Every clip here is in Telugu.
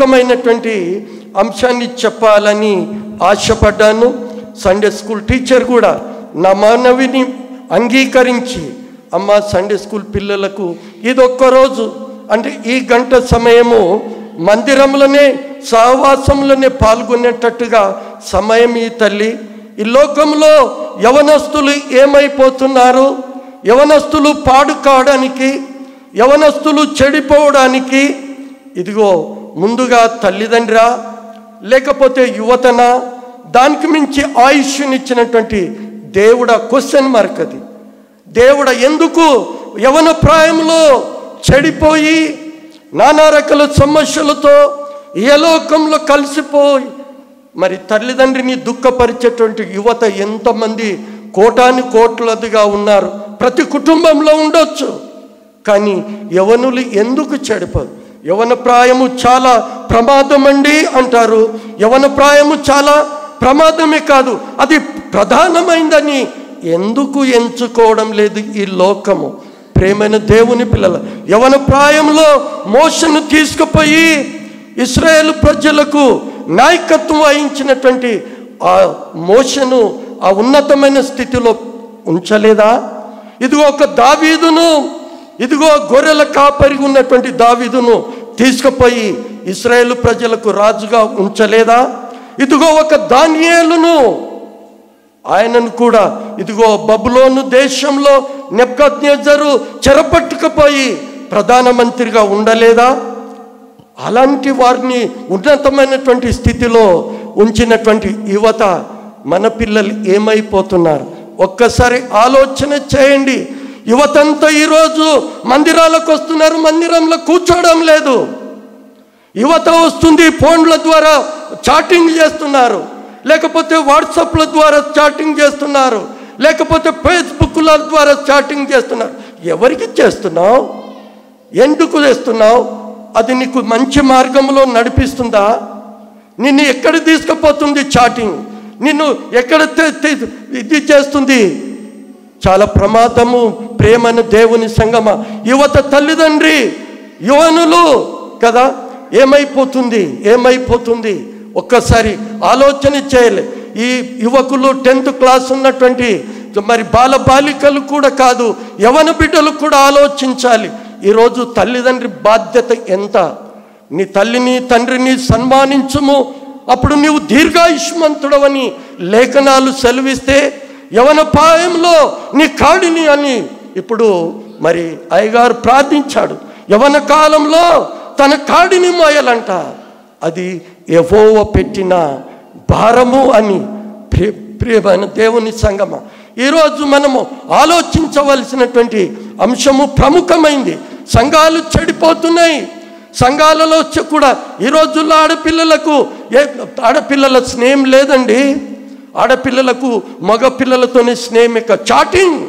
ప్రాముఖ్యమైనటువంటి అంశాన్ని చెప్పాలని ఆశపడ్డాను. సండే స్కూల్ టీచర్ కూడా నా మనవిని అంగీకరించి, అమ్మ సండే స్కూల్ పిల్లలకు ఇదొక్కరోజు అంటే ఈ గంట సమయము మందిరంలోనే సహవాసంలోనే పాల్గొనేటట్టుగా సమయం ఈ తల్లి. ఈ లోకంలో యవనస్తులు ఏమైపోతున్నారు, యవనస్తులు పాడు కావడానికి, యవనస్తులు చెడిపోవడానికి ఇదిగో ముందుగా తల్లిదండ్రా లేకపోతే యువతనా, దానికి మించి ఆయుష్నిచ్చినటువంటి దేవుడా? క్వశ్చన్ మార్క్ అది. దేవుడా ఎందుకు యవన ప్రాయంలో చెడిపోయి నానా రకాల సమస్యలతో ఏ లోకంలో కలిసిపోయి మరి తల్లిదండ్రిని దుఃఖపరిచేటువంటి యువత ఎంతమంది కోటాను కోట్లదిగా ఉన్నారు. ప్రతి కుటుంబంలో ఉండొచ్చు. కానీ యవనులు ఎందుకు చెడిపోరు? యవన ప్రాయము చాలా ప్రమాదం అండి అంటారు. యవన ప్రాయము చాలా ప్రమాదమే కాదు, అది ప్రధానమైందని ఎందుకు ఎంచుకోవడం లేదు ఈ లోకము? ప్రేమైన దేవుని పిల్లల, యవన ప్రాయంలో మోషను తీసుకుపోయి ఇశ్రాయేలు ప్రజలకు నాయకత్వం వహించినటువంటి ఆ మోషను ఆ ఉన్నతమైన స్థితిలో ఉంచలేదా? ఇదిగో ఒక దావీదును, ఇదిగో గొర్రెల కాపరిగా ఉన్నటువంటి దావీదును తీసుకుపోయి ఇశ్రాయేలు ప్రజలకు రాజుగా ఉంచలేదా? ఇదిగో ఒక దానియేలును, ఆయనను కూడా ఇదిగో బబులోను దేశంలో నెబుకద్నెజరు చెరపట్టుకుపోయి ప్రధానమంత్రిగా ఉండలేదా? అలాంటి వారిని ఉన్నతమైనటువంటి స్థితిలో ఉంచినటువంటి యువత, మన పిల్లలు ఏమైపోతున్నారు? ఒక్కసారి ఆలోచన చేయండి. యువతంతా ఈరోజు మందిరాలకు వస్తున్నారు, మందిరంలో కూర్చోవడం లేదు. యువత వస్తుంది, ఫోన్ల ద్వారా చాటింగ్ చేస్తున్నారు, లేకపోతే వాట్సాప్ల ద్వారా చాటింగ్ చేస్తున్నారు, లేకపోతే ఫేస్బుక్ల ద్వారా చాటింగ్ చేస్తున్నారు. ఎవరికి చేస్తున్నావు? ఎందుకు చేస్తున్నావు? అది నీకు మంచి మార్గంలో నడిపిస్తుందా? నిన్ను ఎక్కడ తీసుకుపోతుంది చాటింగ్? నిన్ను ఎక్కడ ఇది చేస్తుంది? చాలా ప్రమాదము. ప్రేమన దేవుని సంగమ, యువత తల్లిదండ్రి, యువనులు కదా, ఏమైపోతుంది? ఒక్కసారి ఆలోచన చేయలే. ఈ యువకులు 10th క్లాస్ ఉన్నటువంటి మరి బాలికలు కూడా కాదు, యవన బిడ్డలు కూడా ఆలోచించాలి. ఈరోజు తల్లిదండ్రి బాధ్యత ఎంత? నీ తల్లిని తండ్రిని సన్మానించుము, అప్పుడు నీవు దీర్ఘాయుష్మంతుడవని లేఖనాలు సెలవిస్తే, యవన ప్రాయంలో నీ కాడిని అని ఇప్పుడు మరి అయ్యగారు ప్రార్థించాడు. యవన కాలంలో తన కాడిని మోయాలంట. అది యెహోవా పెట్టిన భారము అని. ప్రియమైన దేవుని సంగమ, ఈరోజు మనము ఆలోచించవలసినటువంటి అంశము ప్రముఖమైంది. సంఘాలు చెడిపోతున్నాయి. సంఘాలలో కూడా ఈ రోజుల్లో ఆడపిల్లల స్నేహం లేదండి. ఆడపిల్లలకు మగ పిల్లలతోనే స్నేహం. చాటింగ్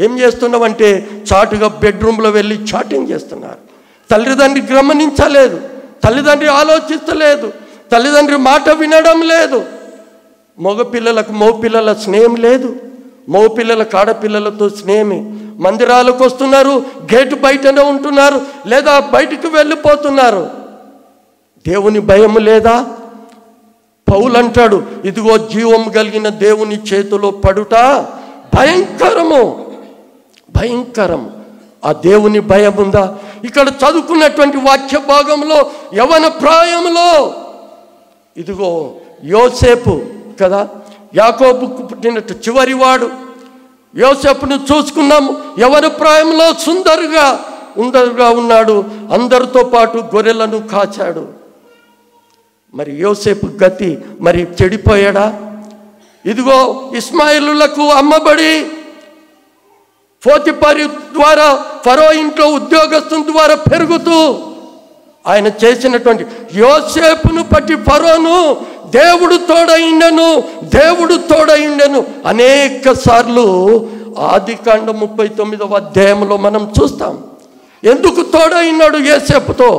ఏం చేస్తున్నామంటే చాటుగా బెడ్రూమ్లో వెళ్ళి చాటింగ్ చేస్తున్నారు. తల్లిదండ్రి గమనించలేదు, తల్లిదండ్రి ఆలోచించలేదు, తల్లిదండ్రి మాట వినడం లేదు. మగపిల్లల స్నేహం లేదు, మగపిల్లలకు ఆడపిల్లలతో స్నేహమే. మందిరాలకు వస్తున్నారు, గేటు బయటనే ఉంటున్నారు, లేదా బయటికి వెళ్ళిపోతున్నారు. దేవుని భయం లేదా? పౌలు అంటాడు, ఇదిగో జీవం కలిగిన దేవుని చేతిలో పడుట భయంకరము. ఆ దేవుని భయం ఉందా? ఇక్కడ చదువుకున్నటువంటి వాక్య భాగంలో యవన ప్రాయంలో ఇదిగో యోసేపు కదా, యాకోబుకు పుట్టినట్టు చివరివాడు యోసేపును చూసుకున్నాము. యవన ప్రాయంలో సుందరుగా ఉన్నాడు, అందరితో పాటు గొర్రెలను కాచాడు. మరి యోసేపు గతి మరి చెడిపోయాడా? ఇదిగో ఇస్మాయిలులకు అమ్మబడి పోతిఫరు ద్వారా ఫరో ఇంట్లో ఉద్యోగస్తుల ద్వారా పెరుగుతూ ఆయన చేసినటువంటి యోసేపును పట్టి ఫరోను దేవుడు తోడైండెను అనేక సార్లు ఆదికాండం 39వ అధ్యాయంలో మనం చూస్తాం. ఎందుకు తోడైనాడు యోసేపుతో?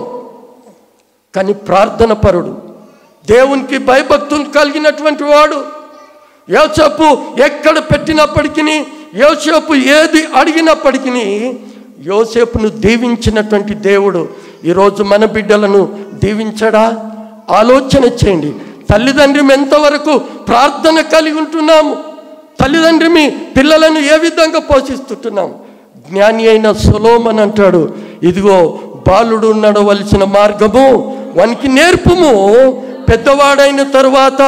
కానీ ప్రార్థన పరుడు, దేవునికి భయభక్తులు కలిగినటువంటి వాడు. యోసేపు ఎక్కడ పెట్టినప్పటికీ, యోసేపు ఏది అడిగినప్పటికీ యోసేపును దీవించినటువంటి దేవుడు. ఈరోజు మన బిడ్డలను దీవించడా? ఆలోచన చేయండి. తల్లిదండ్రి ఎంతవరకు ప్రార్థన కలిగి ఉంటున్నాము? తల్లిదండ్రి మీ పిల్లలను ఏ విధంగా పోషిస్తుంటున్నాము? జ్ఞాని అయిన సొలొమోను అంటాడు, ఇదిగో బాలుడు నడవలసిన మార్గము వానికి నేర్పుము, పెద్దవాడైన తరువాత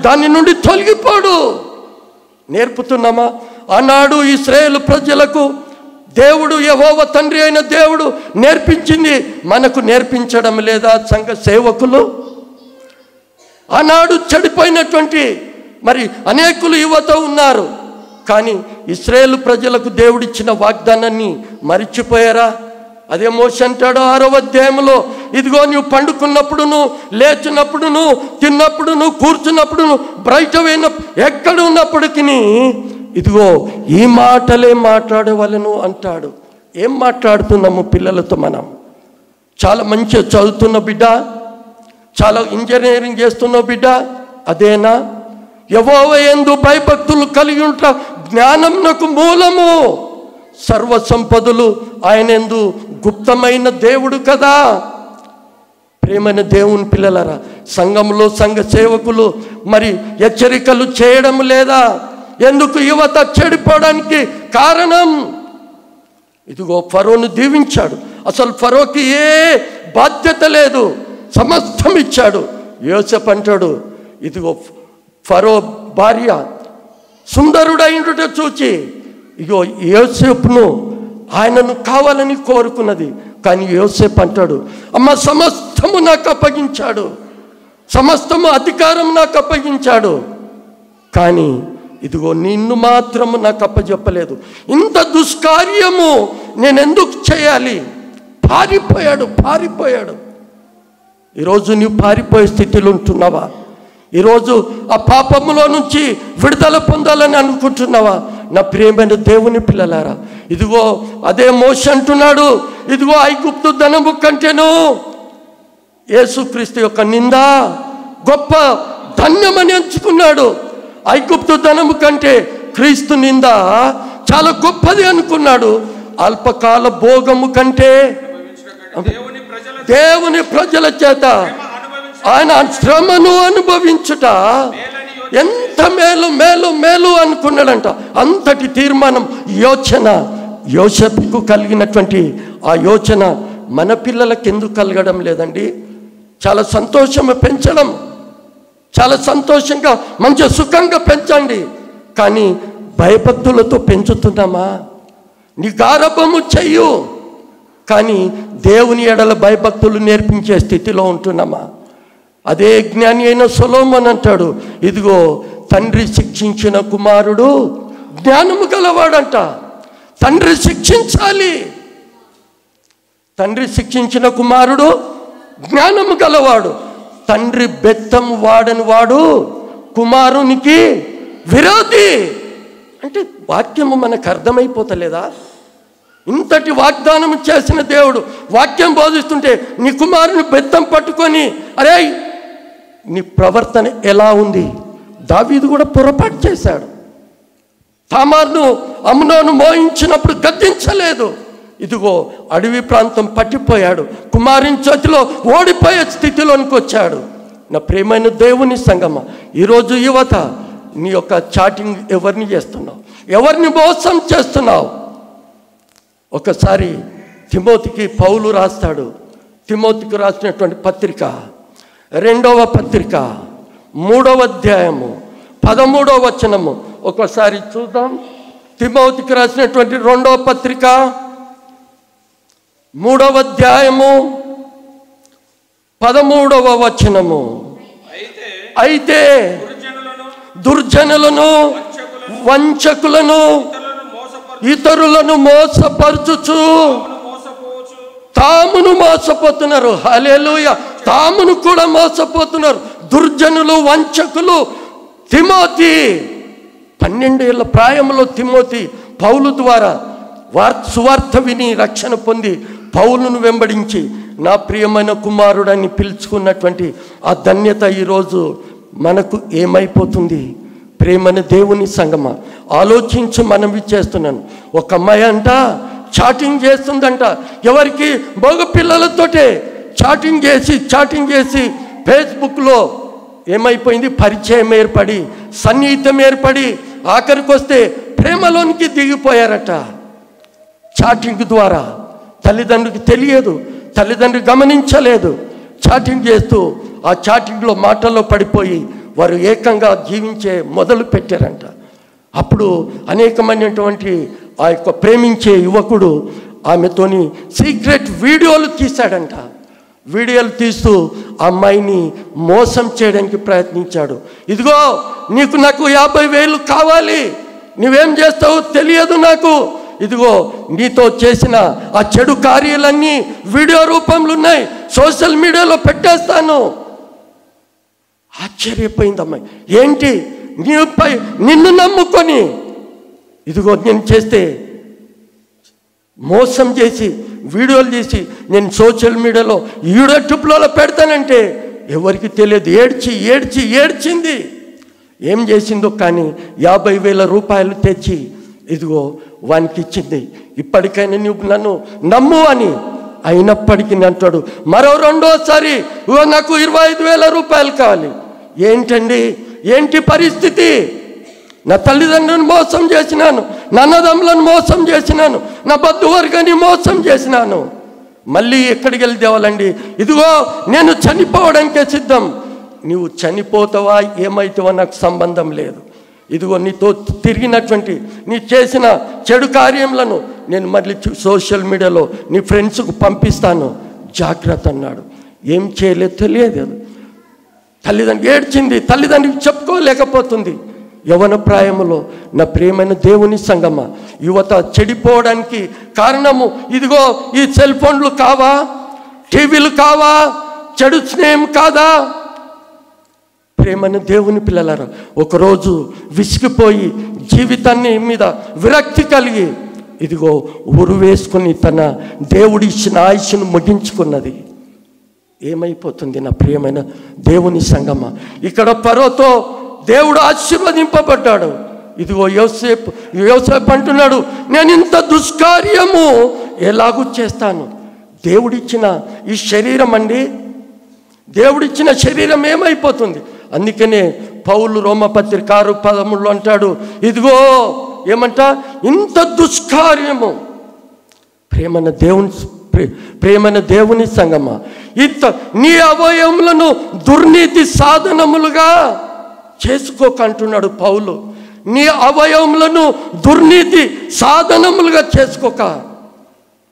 దాని నుండి తొలగిపోడు. నేర్పుతున్నామా? ఆనాడు ఇశ్రాయేలు ప్రజలకు దేవుడు యెహోవా తండ్రి అయిన దేవుడు నేర్పించింది మనకు నేర్పించడం లేదా? సంఘ సేవకులు ఆనాడు చెడిపోయినటువంటి మరి అనేకులు యువత ఉన్నారు. కానీ ఇశ్రాయేలు ప్రజలకు దేవుడిచ్చిన వాగ్దానాన్ని మరిచిపోయారా? అదే మోషే అంటాడు 6వ అధ్యాయంలో, ఇదిగో నువ్వు పండుకున్నప్పుడును, లేచినప్పుడును, తిన్నప్పుడును, కూర్చున్నప్పుడును, బయట పోయిన ఎక్కడ ఉన్నప్పటికీ ఇదిగో ఈ మాటలే మాట్లాడవలను అంటాడు. ఏం మాట్లాడుతున్నాము పిల్లలతో మనం? చాలా మంచిగా చదువుతున్న బిడ్డ, చాలా ఇంజనీరింగ్ చేస్తున్న బిడ్డ అదేనా? యెహోవా యందు భయభక్తులు కలిగి ఉంట జ్ఞానమునకు మూలము, సర్వ సంపదలు ఆయన యందు గుప్తమైన దేవుడు కదా. ప్రేమైన దేవుని పిల్లలారా, సంఘంలో సంఘ సేవకులు మరి హెచ్చరికలు చేయడం లేదా? ఎందుకు యువత చెడిపోవడానికి కారణం? ఇదిగో ఫరోను దీవించాడు. అసలు ఫరోకి ఏ బాధ్యత లేదు, సమస్తం ఇచ్చాడు. యోసేపు అంటాడు, ఇదిగో ఫరో భార్య సుందరుడైనట చూచి ఇగో యోసేపును ఆయనను కావాలని కోరుకున్నది. కానీ యోసేపు అంటాడు, అమ్మ సమస్తము నాకు అప్పగించాడు, సమస్తము అధికారం నాకు అప్పగించాడు, కానీ ఇదిగో నిన్ను మాత్రము నాకు అప్పచెప్పలేదు. ఇంత దుష్కార్యము నేను ఎందుకు చేయాలి? పారిపోయాడు. ఈరోజు నీవు పారిపోయే స్థితిలో ఉంటున్నావా? ఈరోజు ఆ పాపములో నుంచి విడుదల పొందాలని అనుకుంటున్నావా? నా ప్రియమైన దేవుని పిల్లలారా, ఇదిగో అదే మోషే అంటున్నాడు, ఇదిగో ఐగుప్తు ధనము కంటేను యేసుక్రీస్తు యొక్క నింద గొప్ప ధన్యమని ఎంచుకున్నాడు. ఐగుప్తు ధనము కంటే క్రీస్తు నింద చాలా గొప్పది అనుకున్నాడు. అల్పకాల భోగము కంటే దేవుని ప్రజల చేత ఆయన శ్రమను అనుభవించుట ఎంత మేలు అనుకున్నాడంట. అంతటి తీర్మానం, యోచన యోసేపుకు కలిగినటువంటి ఆ యోచన మన పిల్లలకు ఎందుకు కలగడం లేదండి? చాలా సంతోషంగా పెంచడం, చాలా సంతోషంగా మంచి సుఖంగా పెంచండి, కానీ భయభక్తులతో పెంచుతున్నామా? నీ గారభము చెయ్యు, కానీ దేవుని ఎడల భయభక్తులు నేర్పించే స్థితిలో ఉంటున్నామా? అదే జ్ఞాని అయిన సొలొమోను అంటాడు, ఇదిగో తండ్రి శిక్షించిన కుమారుడు జ్ఞానము గలవాడంట. తండ్రి శిక్షించాలి. తండ్రి శిక్షించిన కుమారుడు జ్ఞానము గలవాడు. తండ్రి బెత్తం వాడని వాడు కుమారునికి విరోధి. అంటే వాక్యము మనకు అర్థమైపోతలేదా? ఇంతటి వాగ్దానం చేసిన దేవుడు వాక్యం బోధిస్తుంటే నీ కుమారుని బెత్తం పట్టుకొని, అరే నీ ప్రవర్తన ఎలా ఉంది? దావీదు కూడా పొరపాటు చేశాడు. తామారును అమ్నోను మోయించినప్పుడు గద్దించలేదు. ఇదిగో అడవి ప్రాంతం పట్టిపోయాడు, కుమారుని చేతిలో ఓడిపోయే స్థితిలోనికి వచ్చాడు. నా ప్రియమైన దేవుని సంగమ, ఈరోజు యువత నీ యొక్క చాటింగ్ ఎవరిని చేస్తున్నావు? ఎవరిని మోసం చేస్తున్నావు? ఒకసారి తిమోతికి పౌలు రాస్తాడు. తిమోతికి రాసినటువంటి పత్రిక 2వ పత్రిక 3వ అధ్యాయము 13వ వచనము ఒకసారి చూద్దాం. తిమోతికి రాసినటువంటి 2వ పత్రిక 3వ అధ్యాయము 13వ వచనము, అయితే దుర్జనులను వంచకులను ఇతరులను మోసపరచుచు తామును మోసపోతున్నారు. హల్లెలూయా! తామును కూడా మోసపోతున్నారు. దుర్జనులు, వంచకులు. తిమోతి 12 ఏళ్ల ప్రాయంలో తిమోతి పౌలు ద్వారా సువార్త విని రక్షణ పొంది పౌలును వెంబడించి నా ప్రియమైన కుమారుడని పిలుచుకున్నటువంటి ఆ ధన్యత ఈరోజు మనకు ఏమైపోతుంది? ప్రేమైన దేవుని సంగమ, ఆలోచించి మనవి చేస్తున్నాను. ఒక అమ్మాయి అంట చాటింగ్ చేస్తుందంట. ఎవరికి? మగ పిల్లలతోటే. చాటింగ్ చేసి ఫేస్బుక్లో ఏమైపోయింది, పరిచయం ఏర్పడి, సన్నిహితం ఏర్పడి, ఆఖరికి వస్తే ప్రేమలోనికి దిగిపోయారట. చాటింగ్ ద్వారా తల్లిదండ్రులకు తెలియదు, తల్లిదండ్రులు గమనించలేదు. చాటింగ్ చేస్తూ ఆ చాటింగ్లో మాటల్లో పడిపోయి వారు ఏకంగా జీవించే మొదలు పెట్టారంట. అప్పుడు అనేకమైనటువంటి ఆ యొక్క ప్రేమించే యువకుడు ఆమెతోని సీక్రెట్ వీడియోలు తీశాడంట. వీడియోలు తీస్తూ ఆ అమ్మాయిని మోసం చేయడానికి ప్రయత్నించాడు. ఇదిగో నాకు 50,000 కావాలి, నువ్వేం చేస్తావో తెలియదు నాకు, ఇదిగో నీతో చేసిన ఆ చెడు కార్యాలన్నీ వీడియో రూపంలో ఉన్నాయి, సోషల్ మీడియాలో పెట్టేస్తాను. ఆశ్చర్యపోయింది అమ్మాయి. ఏంటి, నిన్ను నమ్ముకొని ఇదిగో నేను చేస్తే మోసం చేసి వీడియోలు చేసి నేను సోషల్ మీడియాలో యూట్యూబ్లో పెడతానంటే ఎవరికి తెలియదు. ఏడ్చింది. ఏం చేసిందో కానీ 50,000 రూపాయలు తెచ్చి ఇదిగో వానికి ఇచ్చింది. ఇప్పటికైనా నువ్వు నన్ను నమ్ము అని. అయినప్పటికీ అంటాడు మరో రెండోసారి నాకు 25,000 రూపాయలు కావాలి. ఏంటండి, ఏంటి పరిస్థితి? నా తల్లిదండ్రులను మోసం చేసినాను, నా అన్నదమ్ములను మోసం చేసినాను, నా బంధువర్గాన్ని మోసం చేసినాను, మళ్ళీ ఎక్కడికి వెళ్ళి తేవాలండి? ఇదిగో నేను చనిపోవడానికే సిద్ధం. నువ్వు చనిపోతావా ఏమవుతావా నాకు సంబంధం లేదు. ఇదిగో నీతో తిరిగినటువంటి నీ చేసిన చెడు కార్యములను నేను మళ్ళీ సోషల్ మీడియాలో నీ ఫ్రెండ్స్కు పంపిస్తాను, జాగ్రత్త అన్నాడు. ఏం చేయలేదు తెలియదు. తల్లిదండ్రులు ఏడ్చింది, తల్లిదండ్రులకు చెప్పుకోలేకపోతుంది. యవన ప్రాయములో నా ప్రియమైన దేవుని సంగమ, యువత చెడిపోవడానికి కారణము ఇదిగో ఈ సెల్ ఫోన్లు కావా, టీవీలు కావా, చెడు స్నేహం కాదా? ప్రేమైన దేవుని పిల్లలారా, ఒకరోజు విసిగిపోయి జీవితాన్ని మీద విరక్తి కలిగి ఇదిగో ఉరు వేసుకుని తన దేవుడి ఇచ్చిన ఆయుష్ను ముగించుకున్నది. ఏమైపోతుంది నా ప్రియమైన దేవుని సంగమ? ఇక్కడ ఫరోతో దేవుడు ఆశీర్వదింపబడ్డాడు. ఇదిగో యోసేపు అంటున్నాడు, నేను ఇంత దుష్కార్యము ఎలాగూ చేస్తాను? దేవుడిచ్చిన ఈ శరీరం అండి, దేవుడిచ్చిన శరీరం ఏమైపోతుంది? అందుకనే పౌలు రోమపత్రిక 6:13 అంటాడు, ఇదిగో ఏమంట, ఇంత దుష్కార్యము. ప్రేమైన దేవుని సంగమ, ఇంత నీ అవయవములను దుర్నీతి సాధనములుగా చేసుకోకంటున్నాడు పౌలు. నీ అవయవములను దుర్నీతి సాధనములుగా చేసుకోక.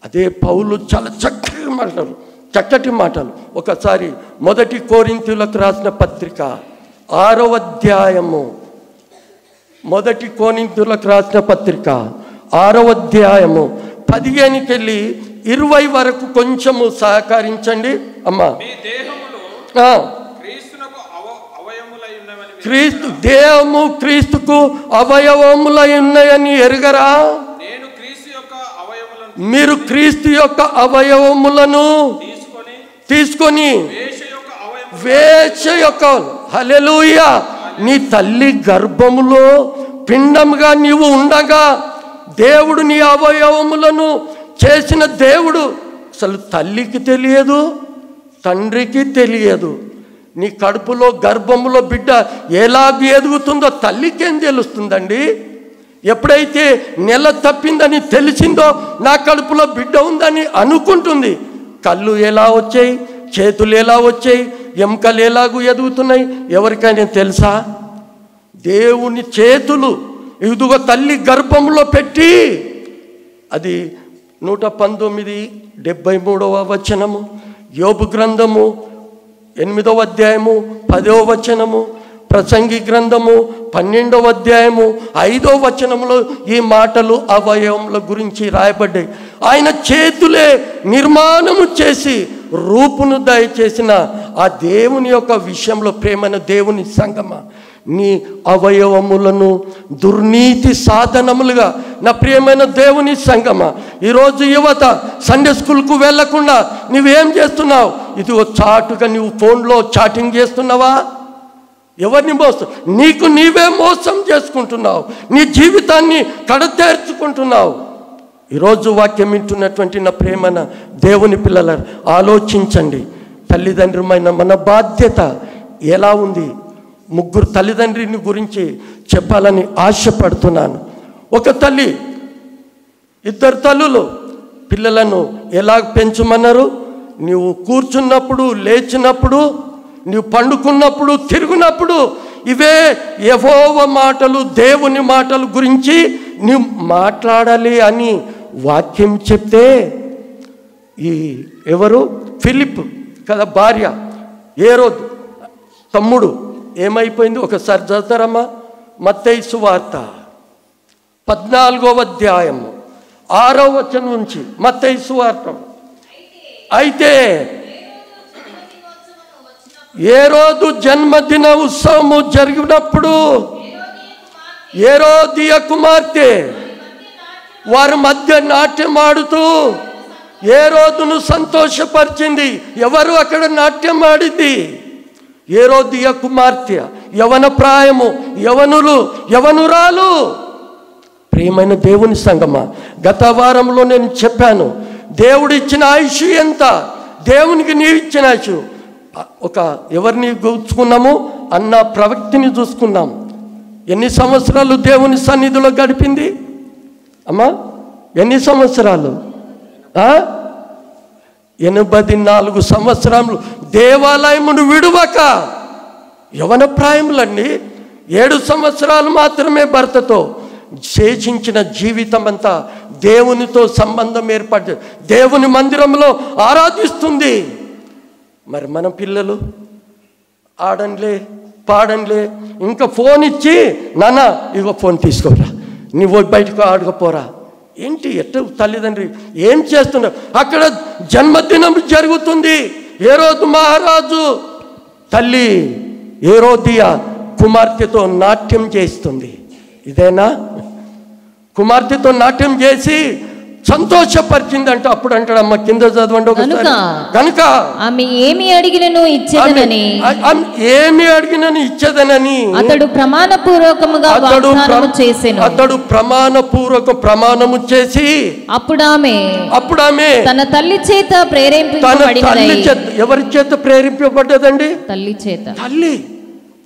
అదే పౌలు చాలా చక్కటి మాటలు. ఒకసారి 1 కొరింథీయులకు రాసిన పత్రిక 6వ అధ్యాయము, 1 కొరింథీయులకు రాసిన పత్రిక 6వ అధ్యాయము 15కి వెళ్ళి 20 వరకు కొంచెము సహకరించండి అమ్మా. క్రీస్తుకు అవయవములై ఉన్నాయని ఎరుగరా? మీరు క్రీస్తు యొక్క అవయవములను తీసుకొని వేశ్య యొక్క, హల్లెలూయా, నీ తల్లి గర్భములో పిండముగా నీవు ఉండగా దేవుడు నీ అవయవములను చేసిన దేవుడు. అసలు తల్లికి తెలియదు, తండ్రికి తెలియదు. నీ కడుపులో గర్భములో బిడ్డ ఎలాగ ఎదుగుతుందో తల్లికేం తెలుస్తుందండి? ఎప్పుడైతే నెల తప్పిందని తెలిసిందో నా కడుపులో బిడ్డ ఉందని అనుకుంటుంది. కళ్ళు ఎలా వచ్చాయి, చేతులు ఎలా వచ్చాయి, ఎముకలు ఎలాగూ ఎదుగుతున్నాయి ఎవరికైనా తెలుసా? దేవుని చేతులు ఇదిగో తల్లి గర్భంలో పెట్టి, అది 119:73 వచనము, యోబు గ్రంథము 8వ అధ్యాయము 10వ వచనము, ప్రసంగి గ్రంథము 12వ అధ్యాయము 5వ వచనములో ఈ మాటలు అవయవముల గురించి రాయబడ్డాయి. ఆయన చేతులే నిర్మాణము చేసి రూపును దయచేసిన ఆ దేవుని యొక్క విషయంలో ప్రేమైన దేవుని సంగమ, నీ అవయవములను దుర్నీతి సాధనములుగా నా ప్రియమైన దేవుని సంగమ, ఈరోజు యువత సండే స్కూల్కు వెళ్లకుండా నువ్వేం చేస్తున్నావు? ఇదిగో చాటుగా నువ్వు ఫోన్లో చాటింగ్ చేస్తున్నావా? ఎవరిని మోసం? నీకు నీవే మోసం చేసుకుంటున్నావు, నీ జీవితాన్ని కడతేర్చుకుంటున్నావు. ఈరోజు వాక్యం వింటున్నటువంటి నా ప్రేమైన దేవుని పిల్లల ఆలోచించండి. తల్లిదండ్రులమైన మన బాధ్యత ఎలా ఉంది? ముగ్గురు తల్లిదండ్రిని గురించి చెప్పాలని ఆశపడుతున్నాను. ఒక తల్లి, ఇద్దరు తల్లులు పిల్లలను ఎలా పెంచమన్నారు? నీవు కూర్చున్నప్పుడు, లేచినప్పుడు, నీవు పండుకున్నప్పుడు, తిరుగునప్పుడు ఇవే యెహోవా మాటలు, దేవుని మాటలు గురించి నీవు మాట్లాడాలి అని వాక్యం చెప్తే, ఈ ఎవరు ఫిలిప్ కదా భార్య, హేరోదు తమ్ముడు ఏమైపోయింది? ఒకసారి చదువుతారమ్మా. మత్తయి సువార్త 14వ అధ్యాయము 6వ వచనం నుంచి. మత్తయి సువార్త. అయితే హేరోదు జన్మదిన ఉత్సవము జరిగినప్పుడు హేరోదియ కుమార్తె వారి మధ్య నాట్యం ఆడుతూ హేరోదును సంతోషపరిచింది. ఎవరు అక్కడ నాట్యం ఆడింది? హేరోదియ కుమార్తె, యవన ప్రాయము, యవనురాలు. ప్రియమైన దేవుని సంగమా, గత వారంలో నేను చెప్పాను, దేవుడు ఇచ్చిన ఆయుష్ ఎంత? దేవునికి నీవు ఇచ్చిన ఆయుష్. ఎవరిని చూసుకున్నాము? అన్న ప్రవక్తిని చూసుకున్నాం. ఎన్ని సంవత్సరాలు దేవుని సన్నిధిలో గడిపింది అమ్మా? ఎన్ని సంవత్సరాలు? 84 సంవత్సరాలు దేవాలయమును విడువక. యవన ప్రాయములండి. 7 సంవత్సరాలు మాత్రమే భర్తతో. శేషించిన జీవితం అంతా దేవునితో సంబంధం ఏర్పడి దేవుని మందిరంలో ఆరాధిస్తుంది. మరి మన పిల్లలు ఆడంలే, పాడంలే, ఇంకా ఫోన్ ఇచ్చి నాన్న ఇగో ఫోన్ తీసుకోరా, నువ్వు బయటకు ఆడుకోపోరా. ఏంటి? ఎట్ట తల్లిదండ్రి ఏం చేస్తున్నారు? అక్కడ జన్మదినం జరుగుతుంది. హేరోదు మహారాజు తల్లి హేరోదియ కుమార్తెతో నాట్యం చేస్తుంది. ఇదేనా? కుమార్తెతో నాట్యం చేసి సంతోషపరిచిందంట. అప్పుడు అంటాడమ్మ, కింద చదవండి ఒకసారి. కనుక ఆమె ఏమి అడిగినను ఇచ్చేదనని అతడు ప్రమాణపూర్వకముగా ప్రమాణము చేసి అప్పుడు ఆమె తన తల్లి చేత ప్రేరేపింపబడినది. ఎవరి చేత ప్రేరేపింపబడ్డదండి? తల్లి చేత.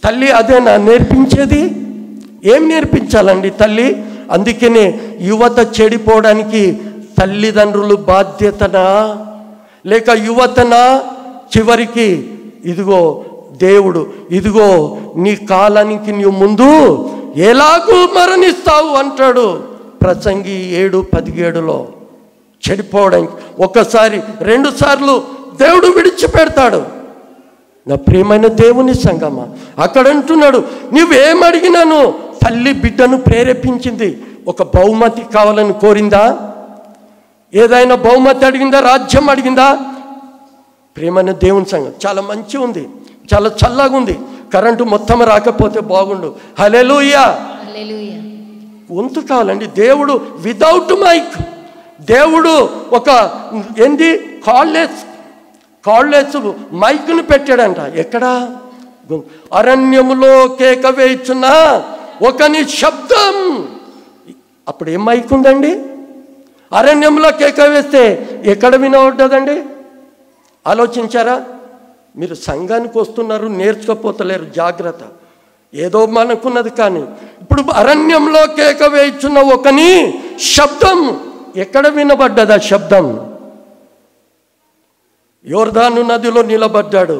తల్లి అదేనా నేర్పించేది? ఏం నేర్పించాలండి తల్లి? అందుకనే యువత చెడిపోవడానికి తల్లిదండ్రులు బాధ్యతనా లేక యువతనా? చివరికి ఇదిగో దేవుడు, ఇదిగో నీ కాలానికి నీవు ముందు ఎలాగూ మరణిస్తావు అంటాడు ప్రసంగి 7:17లో. చెడిపోవడానికి ఒకసారి 2 సార్లు దేవుడు విడిచిపెడతాడు. నా ప్రియమైన దేవుని సంగమా, అక్కడ అంటున్నాడు, నువ్వేమడిగినాను? తల్లి బిడ్డను ప్రేరేపించింది. ఒక బహుమతి కావాలని కోరిందా? ఏదైనా బహుమతి అడిగిందా? రాజ్యం అడిగిందా? ప్రియమైన దేవుని సంగం చాలా మంచి ఉంది, చాలా చల్లగా ఉంది. కరెంటు మొత్తం రాకపోతే బాగుండు. హల్లెలూయా. వంతు కావాలండి. దేవుడు వితౌట్ మైక్, దేవుడు ఒక ఏంది కాళ్ళేసు మైక్ను పెట్టాడంట. ఎక్కడా? అరణ్యములో కేక వేయుచున్నా ఒకని శబ్దం. అప్పుడు ఏం మైక్ ఉందండి? అరణ్యంలో కేక వేస్తే ఎక్కడ వినవడ్డదండి? ఆలోచించారా? మీరు సంఘానికి వస్తున్నారు, నేర్చుకోపోతలేరు. జాగ్రత్త. ఏదో మనకున్నది, కానీ ఇప్పుడు అరణ్యంలో కేక వేయుచున్న ఒకని శబ్దం ఎక్కడ వినబడ్డదా? శబ్దం యోర్దాను నదిలో నిలబడ్డాడు,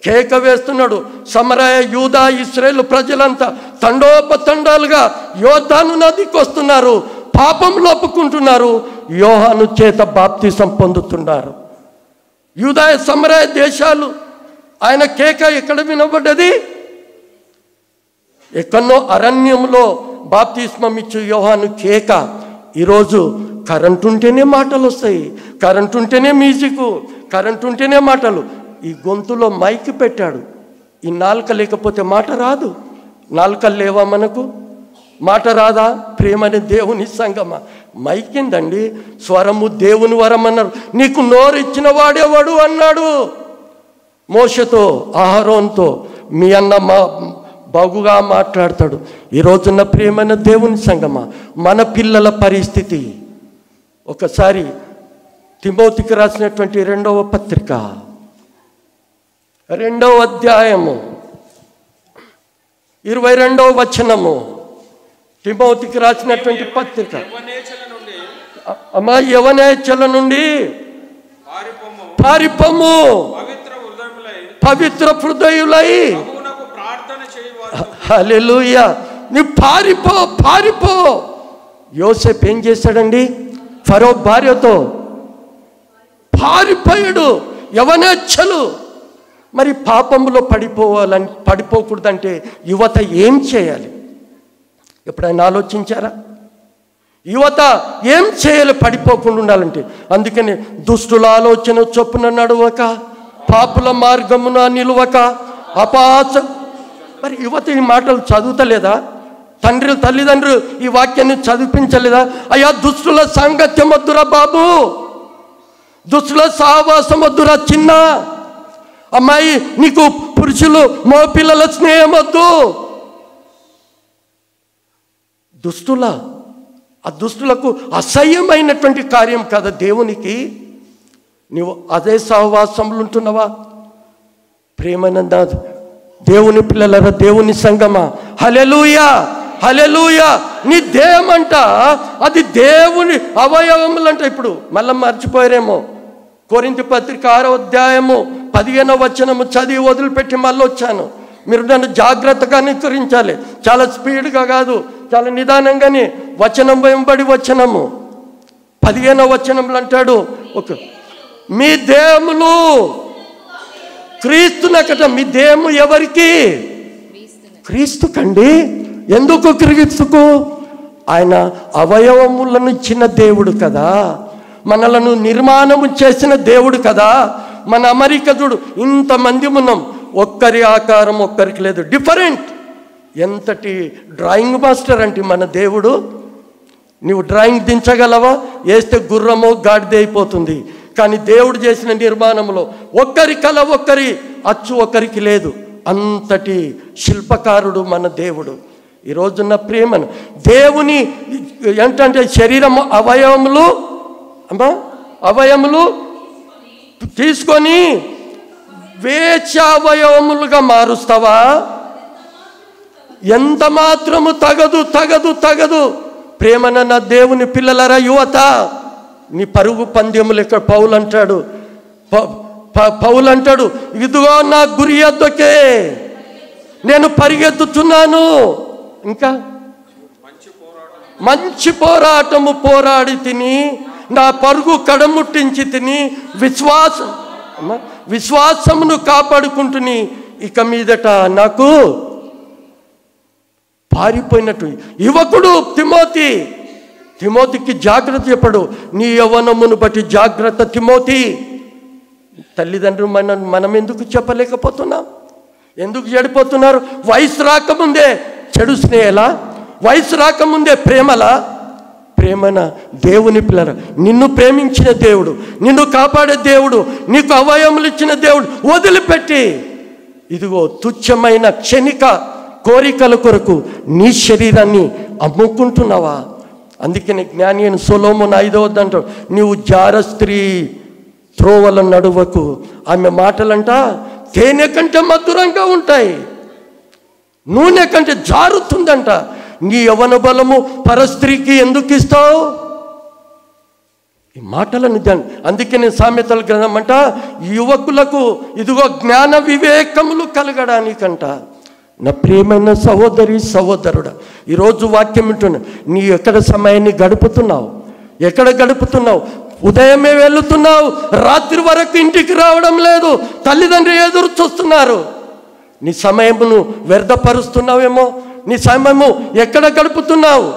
కేక వేస్తున్నాడు. సమరయ, యూదా, ఇశ్రాయేలు ప్రజలంతా తండోపతండాలుగా యోర్దాను నదికి వస్తున్నారు, పాపంలో ఒప్పుకుంటున్నారు, యోహాను చేత బాప్తిసం పొందుతున్నారు. యూదా, సమరయ దేశాలు. ఆయన కేక ఎక్కడ వినబడ్డది? ఎక్కడో అరణ్యంలో బాప్తిస్మం ఇచ్చు యోహాను కేక. ఈరోజు కరెంటు ఉంటేనే మాటలు వస్తాయి, కరెంటు ఉంటేనే మ్యూజిక్, కరెంటు ఉంటేనే మాటలు. ఈ గొంతులో మైక్ పెట్టాడు. ఈ నాలుక లేకపోతే మాట రాదు. నాలుకలు లేవా మనకు? మాట రాదా? ప్రేమని దేవుని సంగమా, మైకిందండి. స్వరము దేవుని వరం అన్నారు. నీకు నోరు ఇచ్చిన వాడేవాడు అన్నాడు మోషతో, అహరోన్తో. మీ అన్న బాగుగా మాట్లాడతాడు. ఈరోజున్న ప్రేమైన దేవుని సంగమా, మన పిల్లల పరిస్థితి. ఒకసారి తిమోతికి రాసినటువంటి 2వ పత్రిక 2వ అధ్యాయము 22వ వచనము, తిమోతికి రాసినటువంటి పత్రిక. అమ్మా, యవనేచ్ఛల నుండి పారిపోము, పవిత్ర హృదయులై. హల్లెలూయా. నీ పారిపో. యోసేపు ఏం చేశాడండి? ఫరో భార్యతో పారిపోయాడు. యవనేచ్ఛలు. మరి పాపంలో పడిపోకూడదంటే యువత ఏం చేయాలి? ఎప్పుడైనా ఆలోచించారా? యువత ఏం చేయాలి పడిపోకుండా ఉండాలంటే? అందుకని దుష్టుల ఆలోచన చొప్పున నడవక, పాపుల మార్గమున నిలువక, అపాస. మరి యువత ఈ మాటలు చదువుతలేదా? తల్లిదండ్రులు ఈ వాక్యాన్ని చదివించలేదా? అయ్యా, దుష్టుల సాంగత్యం వద్దురా బాబు, దుష్టుల సహవాసం వద్దురా చిన్న అమ్మాయి, నీకు పురుషులు మోపిల్లల స్నేహం వద్దు. ఆ దుష్టులకు అసహ్యమైనటువంటి కార్యం కదా దేవునికి. నీవు అదే సహవాసంలో ఉంటున్నావా? ప్రేమనంద దేవుని పిల్లలరా, దేవుని సంగమా, హల్లెలూయా, హల్లెలూయా. నీ దేహమంట అది దేవుని అవయవములంట. ఇప్పుడు మళ్ళీ మర్చిపోయారేమో. కొరింథీ పత్రిక 6వ అధ్యాయము 15వ వచనము చదివి వదిలిపెట్టి మళ్ళీ వచ్చాను. మీరు నన్ను జాగ్రత్తగా అనుకరించాలి. చాలా స్పీడ్గా కాదు, చాలా నిదానంగానే వచనం వెంబడి వచనము 15వ వచనంలో అంటాడు, మీ దేహములు క్రీస్తునకట. మీ దేహము ఎవరికి? క్రీస్తుకండి. ఎందుకు క్రీస్తుకు? ఆయన అవయవములను ఇచ్చిన దేవుడు కదా, మనలను నిర్మాణము చేసిన దేవుడు కదా. మన అమెరికా చూడు, ఇంతమంది ఉన్నాం, ఒక్కరి ఆకారం ఒక్కరికి లేదు, డిఫరెంట్. ఎంతటి డ్రాయింగ్ మాస్టర్ అంటే మన దేవుడు. నువ్వు డ్రాయింగ్ దించగలవా? వేస్తే గుర్రమో గాడిద అయిపోతుంది. కానీ దేవుడు చేసిన నిర్మాణంలో ఒక్కరి కళ ఒక్కరి అచ్చు ఒక్కరికి లేదు. అంతటి శిల్పకారుడు మన దేవుడు. ఈరోజున్న ప్రేమను దేవుని ఏంటంటే శరీరము అవయములు తీసుకొని వేశ్యావయవములుగా మారుస్తావా? ఎంత మాత్రము తగదు. ప్రేమనన్న దేవుని పిల్లలరా, యువత, నీ పరుగు పందెములు ఇక్కడ పౌలు అంటాడు, ఇదిగో నా గురి యొద్దకే నేను పరిగెత్తుతున్నాను. ఇంకా మంచి పోరాటము పోరాడి తిని, నా పరుగు కడముట్టించి తిని, విశ్వాసమును కాపాడుకుంటుని, ఇక మీదట నాకు పారిపోయినట్టు. యువకుడు తిమోతికి జాగ్రత్త చెప్పడు. నీ యవ్వనమును బట్టి జాగ్రత్త తిమోతి. తల్లిదండ్రులు మనం ఎందుకు చెప్పలేకపోతున్నాం? ఎందుకు చెడిపోతున్నారు? వయసు రాకముందే చెడు స్నేహలా, వయసు రాకముందే ప్రేమన దేవుని పిల్లల, నిన్ను ప్రేమించిన దేవుడు, నిన్ను కాపాడే దేవుడు, నీకు అవయములు ఇచ్చిన దేవుడు వదిలిపెట్టి ఇదిగో తుచ్చమైన క్షణిక కోరికల కొరకు నీ శరీరాన్ని అమ్ముకుంటున్నావా? అందుకని జ్ఞాని అయిన సొలొమోను 5వ అంటాడు, నీవు జార స్త్రీ త్రోవల నడువకు. ఆమె మాటలంట తేనె కంటే మధురంగా ఉంటాయి, నూనె కంటే జారుతుందంట. నీ యవ్వన బలము పరస్త్రీకి ఎందుకు ఇస్తావు? ఈ మాటలను అందుకే నేను సామెతల గ్రంథం అంట, యువకులకు ఇదిగో జ్ఞాన వివేకములు కలగడానికంట. నా ప్రియమైన సహోదరుడా, ఈరోజు వాక్యం వింటున్నా, నీ ఎక్కడ సమయాన్ని గడుపుతున్నావు? ఉదయమే వెళుతున్నావు, రాత్రి వరకు ఇంటికి రావడం లేదు, తల్లిదండ్రులు ఎదురు చూస్తున్నారు. నీ సమయమును వ్యర్థపరుస్తున్నావేమో. నీ సమయము ఎక్కడ గడుపుతున్నావు?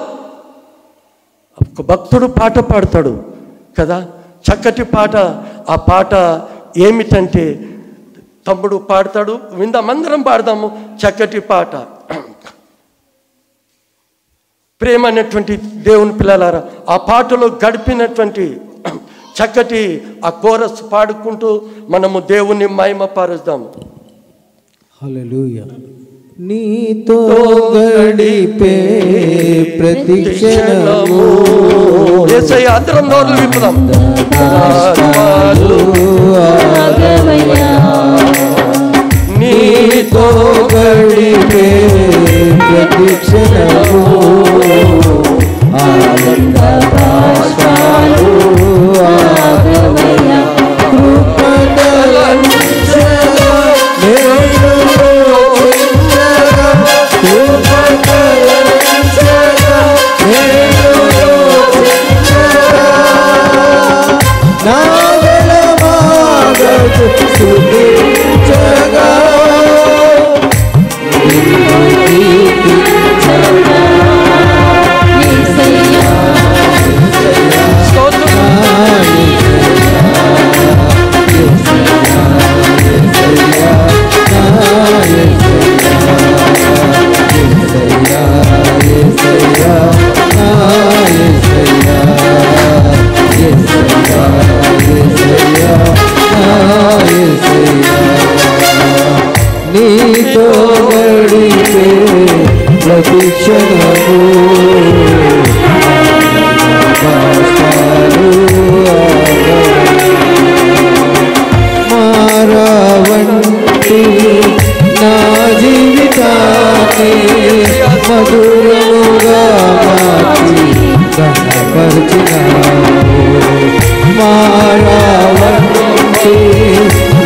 ఒక భక్తుడు పాట పాడతాడు కదా, చక్కటి పాట. ఆ పాట ఏమిటంటే, తమ్ముడు పాడతాడు, విందాం, అందరం పాడదాము. చక్కటి పాట. ప్రేమ అనేటువంటి దేవుని పిల్లలారా, ఆ పాటలో గడిపినటువంటి చక్కటి ఆ కోరస్ పాడుకుంటూ మనము దేవుని మహిమపరుద్దాము. హల్లెలూయా. నీతో గడిపే ప్రతి క్షణము యేసయ్య, అందరం నోర్లు విప్పుదాం. నీతో గడిపే ప్రతిక్షణము ఆనంద బాష్పాలు ఆగవయ్యా కృపదలంచగా నేను యోచించగా కృపదలంచగా నేను యోచించగా నా వెలమాగదు స్తుతించగా నిన్ను కీర్తించగా యేసయ్యా నీతో గడిపే ప్రతిక్షణము మారవంటి నా జీవితాన్ని మధురముగా మార్చి ఘనపరిచినావు మారవంటి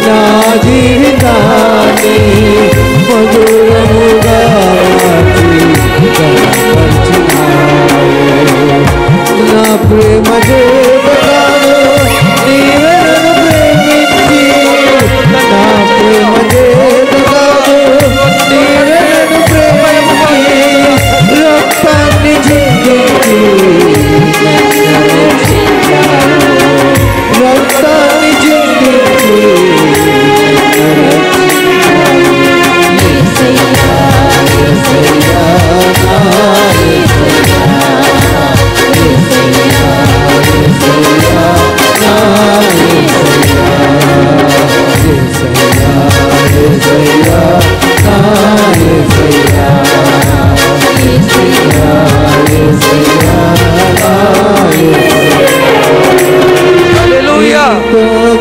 నా జీవితాన్ని మధురముగా మార్చి ఘనపరిచినావు నా ప్రేమ దేవతాను నీవే నన్ను ప్రేమించి నా ప్రేమ దేవతాను నీవే నన్ను ప్రేమించి రక్తాన్ని చిందించి రక్తాన్ని చిందించి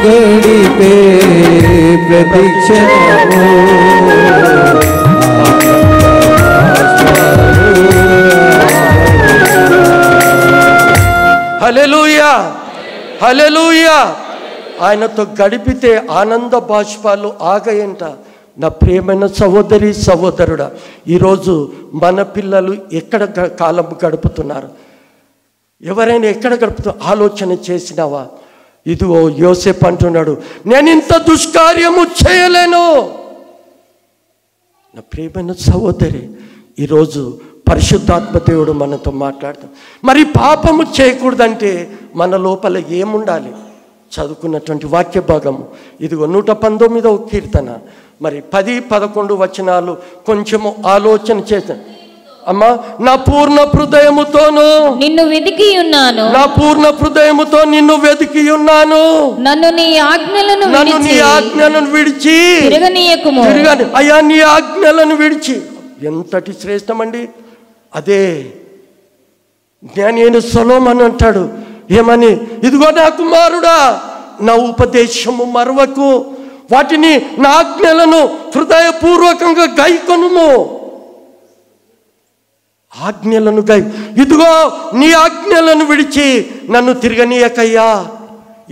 గడిపే ప్రతిక్షణము హల్లెలూయా హల్లెలూయా. ఆయనతో గడిపితే ఆనంద బాష్పాలు ఆగయంట. నా ప్రియమైన సహోదరి సహోదరుడా, ఈరోజు మన పిల్లలు ఎక్కడ కాలం గడుపుతున్నారు? ఎవరైనా ఎక్కడ గడుపుతున్నారు? ఆలోచన చేసినావా? ఇదిగో యోసేపు అంటున్నాడు, నేను ఇంత దుష్కార్యము చేయలేను. నా ప్రియమైన సహోదరి, ఈరోజు పరిశుద్ధాత్మ దేవుడు మనతో మాట్లాడతాం. మరి పాపము చేయకూడదంటే మన లోపల ఏముండాలి? చదువుకున్నటువంటి వాక్య భాగము ఇదిగో 119వ కీర్తన మరి 10-11 వచనాలు కొంచెము ఆలోచన చేశాను. అమ్మా, నా పూర్ణ హృదయముతోను నిన్ను వెతికి ఉన్నాను, నా పూర్ణ హృదయముతో నిన్ను వెతికి ఉన్నాను. నన్ను నీ ఆజ్ఞలను విడిచి తిరగనీయకుము. అయ్యా, నీ ఆజ్ఞలను విడిచి. ఎంతటి శ్రేష్టమండి! అదే జ్ఞాని సొలొమోను అంటాడు ఏమని, ఇదిగో నా కుమారుడా, నా ఉపదేశము మరవకు, వాటిని నా ఆజ్ఞలను హృదయపూర్వకంగా గైకొనుము. ఆజ్ఞలను ఇదిగో నీ ఆజ్ఞలను విడిచి నన్ను తిరగనీయకయ్యా.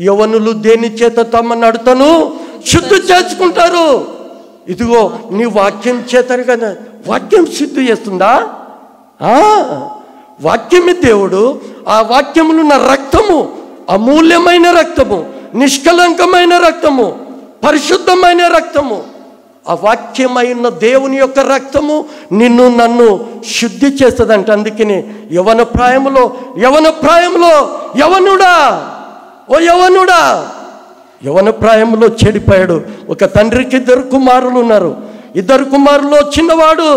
యవనులు దేని చేత తమ నడతను శుద్ధి చేసుకుంటారు. ఇదిగో నీ వాక్యం చేతను కదా. వాక్యం శుద్ధి చేస్తుందా? వాక్యమే దేవుడు. ఆ వాక్యములు నా రక్తము, అమూల్యమైన రక్తము, నిష్కలంకమైన రక్తము, పరిశుద్ధమైన రక్తము. ఆ వాక్యమైన దేవుని యొక్క రక్తము నిన్ను నన్ను శుద్ధి చేస్తుందంట. అందుకని యవన ప్రాయములో యవనుడా, ఓ యవనుడా, యవన ప్రాయంలో చెడిపోయాడు. ఒక తండ్రికి 2 కుమారులు ఉన్నారు. 2 కుమారులు చిన్నవాడు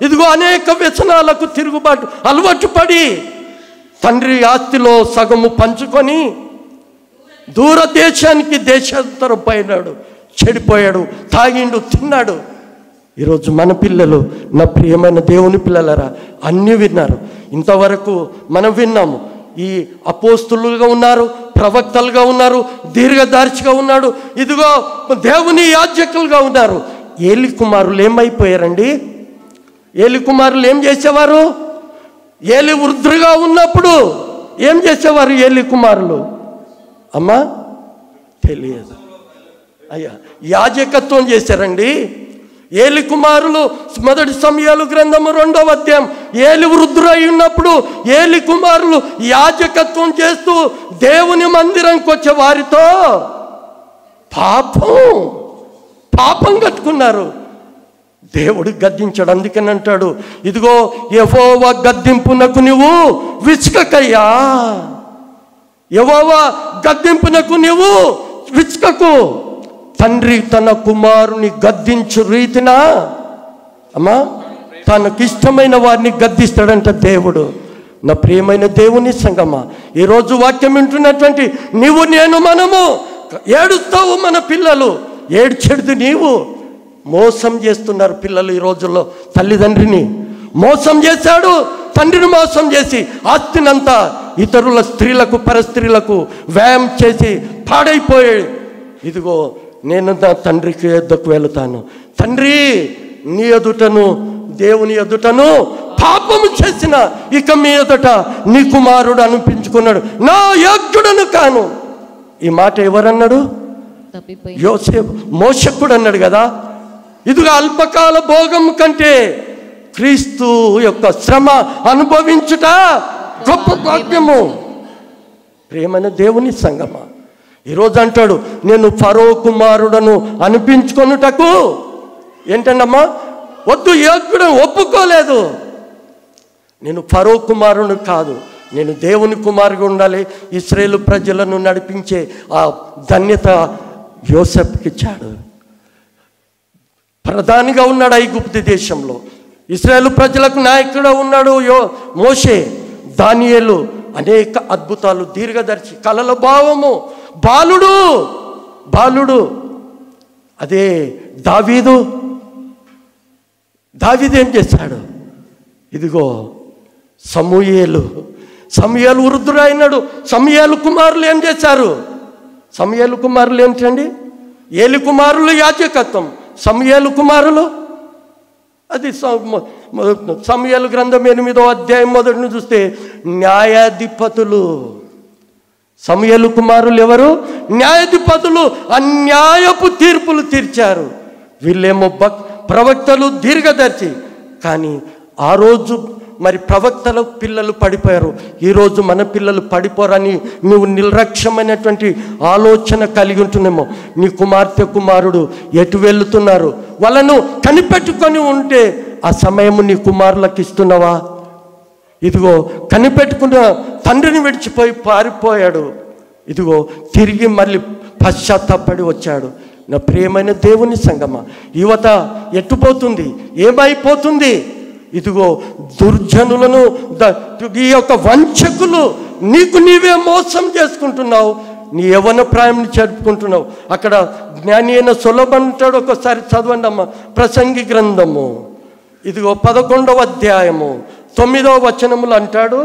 ఇదిగో అనేక వ్యసనాలకు తిరుగుబాటు అలవాటు పడి తండ్రి ఆస్తిలో సగము పంచుకొని దూర దేశానికి దేశాంతరం పోయినాడు. చెడిపోయాడు, తాగిండు, తిన్నాడు. ఈరోజు మన పిల్లలు, నా ప్రియమైన దేవుని పిల్లలరా, అన్నీ విన్నారు. ఇంతవరకు మనం విన్నాము. ఈ అపోస్తులుగా ఉన్నారు, ప్రవక్తలుగా ఉన్నారు, దీర్ఘదర్శిగా ఉన్నాడు, ఇదిగో దేవుని యాజకులుగా ఉన్నారు. ఏలి కుమారులు ఏమైపోయారండి? ఏలి కుమారులు ఏం చేసేవారు? ఏలి వృద్ధులుగా ఉన్నప్పుడు ఏం చేసేవారు ఏలి కుమారులు? అమ్మా తెలియదు. అయ్యా యాజకత్వం చేశారండి ఏలి కుమారులు. మొదటి సమూయేలు గ్రంథము 2వ అధ్యాయం. ఏలి వృద్ధులై ఉన్నప్పుడు ఏలి కుమారులు యాజకత్వం చేస్తూ దేవుని మందిరంకి వచ్చే వారితో పాపం కట్టుకున్నారు. దేవుడు గద్దించాడు. అందుకని అంటాడు, ఇదిగో యెహోవా గద్దింపునకు నువ్వు విసుకకయ్యా. యెహోవా గద్దింపునకు నువ్వు విసుకకు. తండ్రి తన కుమారుని గద్దించు రీతిన అమ్మా తనకిష్టమైన వారిని గద్దిస్తాడంట దేవుడు. నా ప్రియమైన దేవుని సంగమా, ఈరోజు వాక్యం వింటున్నటువంటి నీవు నేను మనము ఏడుస్తావు. మన పిల్లలు ఏడ్చెడుదు. నీవు మోసం చేస్తున్నారు పిల్లలు ఈ రోజుల్లో. తల్లిదండ్రిని మోసం చేశాడు, తండ్రిని మోసం చేసి ఆస్తినంతా ఇతరుల స్త్రీలకు పరస్త్రీలకు వ్యాయామం చేసి పాడైపోయాడు. ఇదిగో నేను నా తండ్రికి ఎద్దుకు వెళుతాను. తండ్రి నీ ఎదుటను దేవుని ఎదుటను పాపము చేసిన ఇక మీ ఎదుట నీ కుమారుడు అనిపించుకున్నాడు, నా యోగ్యుడను కాను. ఈ మాట ఎవరన్నాడు? యోసేపు. మోషకుడు అన్నాడు కదా, ఇదిగో అల్పకాల భోగం కంటే క్రీస్తు యొక్క శ్రమ అనుభవించుట గొప్ప భాగ్యము. ప్రియమైన దేవుని సంగమా, ఈరోజు అంటాడు, నేను ఫరో కుమారుడను అనిపించుకొనుటకు ఏంటన్నమ్మా వద్దు, యోగ్యుడు ఒప్పుకోలేదు. నేను ఫరో కుమారుడు కాదు, నేను దేవుని కుమారుగా ఉండాలి. ఇశ్రాయేలు ప్రజలను నడిపించే ఆ ధన్యత యోసేపుకి ఇచ్చాడు. ప్రధానిగా ఉన్నాడు ఐగుప్తు దేశంలో. ఇశ్రాయేలు ప్రజలకు నాయకుడు ఉన్నాడు మోషే. దానియేలు అనేక అద్భుతాలు, దీర్ఘదర్శి, కలల భావము, బాలుడు. అదే దావీదు ఏం చేశాడు? ఇదిగో సమూయేలు వృద్ధుడు అయినాడు. సమూయేలు కుమారులు ఏం చేశారు? సమూయేలు కుమారులు ఏంటండి? ఏలి కుమారులు యాజకత్వం, సమూయేలు కుమారులు అది సమూయేలు గ్రంథం 8వ అధ్యాయం మొదటిని చూస్తే న్యాయాధిపతులు. సమూయేలు కుమారులు ఎవరు? న్యాయాధిపతులు. అన్యాయపు తీర్పులు తీర్చారు. వీళ్ళేమో ప్రవక్తలు, దీర్ఘదర్శి. కానీ ఆ రోజు మరి ప్రవక్తల పిల్లలు పడిపోయారు. ఈరోజు మన పిల్లలు పడిపోరని నువ్వు నిర్లక్ష్యమైనటువంటి ఆలోచన కలిగి ఉంటున్నామో. నీ కుమార్తె కుమారుడు ఎటు వెళుతున్నారు? వాళ్ళను కనిపెట్టుకొని ఉంటే ఆ సమయము నీ కుమారులకు ఇస్తున్నావా? ఇదిగో కనిపెట్టుకున్న తండ్రిని విడిచిపోయి పారిపోయాడు. ఇదిగో తిరిగి మళ్ళీ పశ్చాత్తాపడి వచ్చాడు. నా ప్రియమైన దేవుని సంగమా, యువత ఎట్టుపోతుంది? ఏమైపోతుంది? ఇదిగో దుర్జనులను, ఈ యొక్క వంచకులు, నీకు నీవే మోసం చేసుకుంటున్నావు. నీ యవ్వన ప్రాయంని జరుపుకుంటున్నావు. అక్కడ జ్ఞాని అయిన సొలొమోను అంటాడు, ఒకసారి చదవండి అమ్మ, ప్రసంగి గ్రంథము ఇదిగో 11వ అధ్యాయము 9వ వచనములు అంటాడు.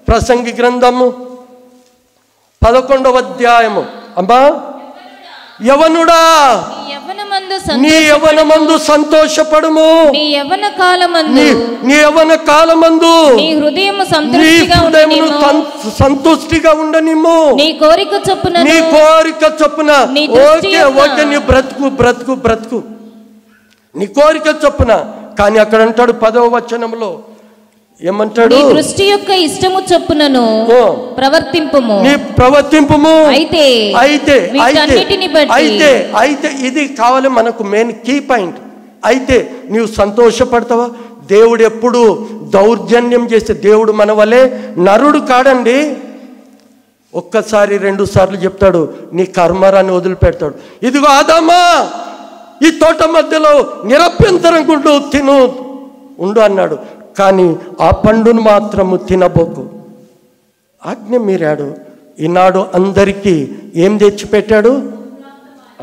ప్రసంగి గ్రంథము 11వ అధ్యాయము. అమ్మా, యవనుడా నీ యవ్వనమందు సంతోషపడుము, నీ యవ్వన కాలమందు నీ హృదయము సంతుష్టిగా ఉండనిమ్ము, నీ కోరిక చొప్పున. ఓకే నీ బ్రతుకు నీ కోరిక చొప్పున. కానీ అక్కడ అంటాడు 10వ వచనంలో ఏమంటాడు? నీ దృష్టి యొక్క ఇష్టము చొప్పునను ప్రవర్తింపుము. అయితే ఇది కావాలి మనకు మెయిన్ కీ పాయింట్. అయితే నీవు సంతోషపడతావా? దేవుడు ఎప్పుడు దౌర్జన్యం చేస్తే, దేవుడు మన వలె నరుడు కాడండి. ఒక్కసారి 2 సార్లు చెప్తాడు, నీ కర్మరాన్ని వదిలిపెడతాడు. ఇదిగో ఆదామా, ఈ తోట మధ్యలో నిరభ్యంతరం ఉండు అన్నాడు. కానీ ఆ పండును మాత్రము తినబోకు, ఆజ్ఞ మీరాడు. ఈనాడు అందరికీ ఏం తెచ్చిపెట్టాడు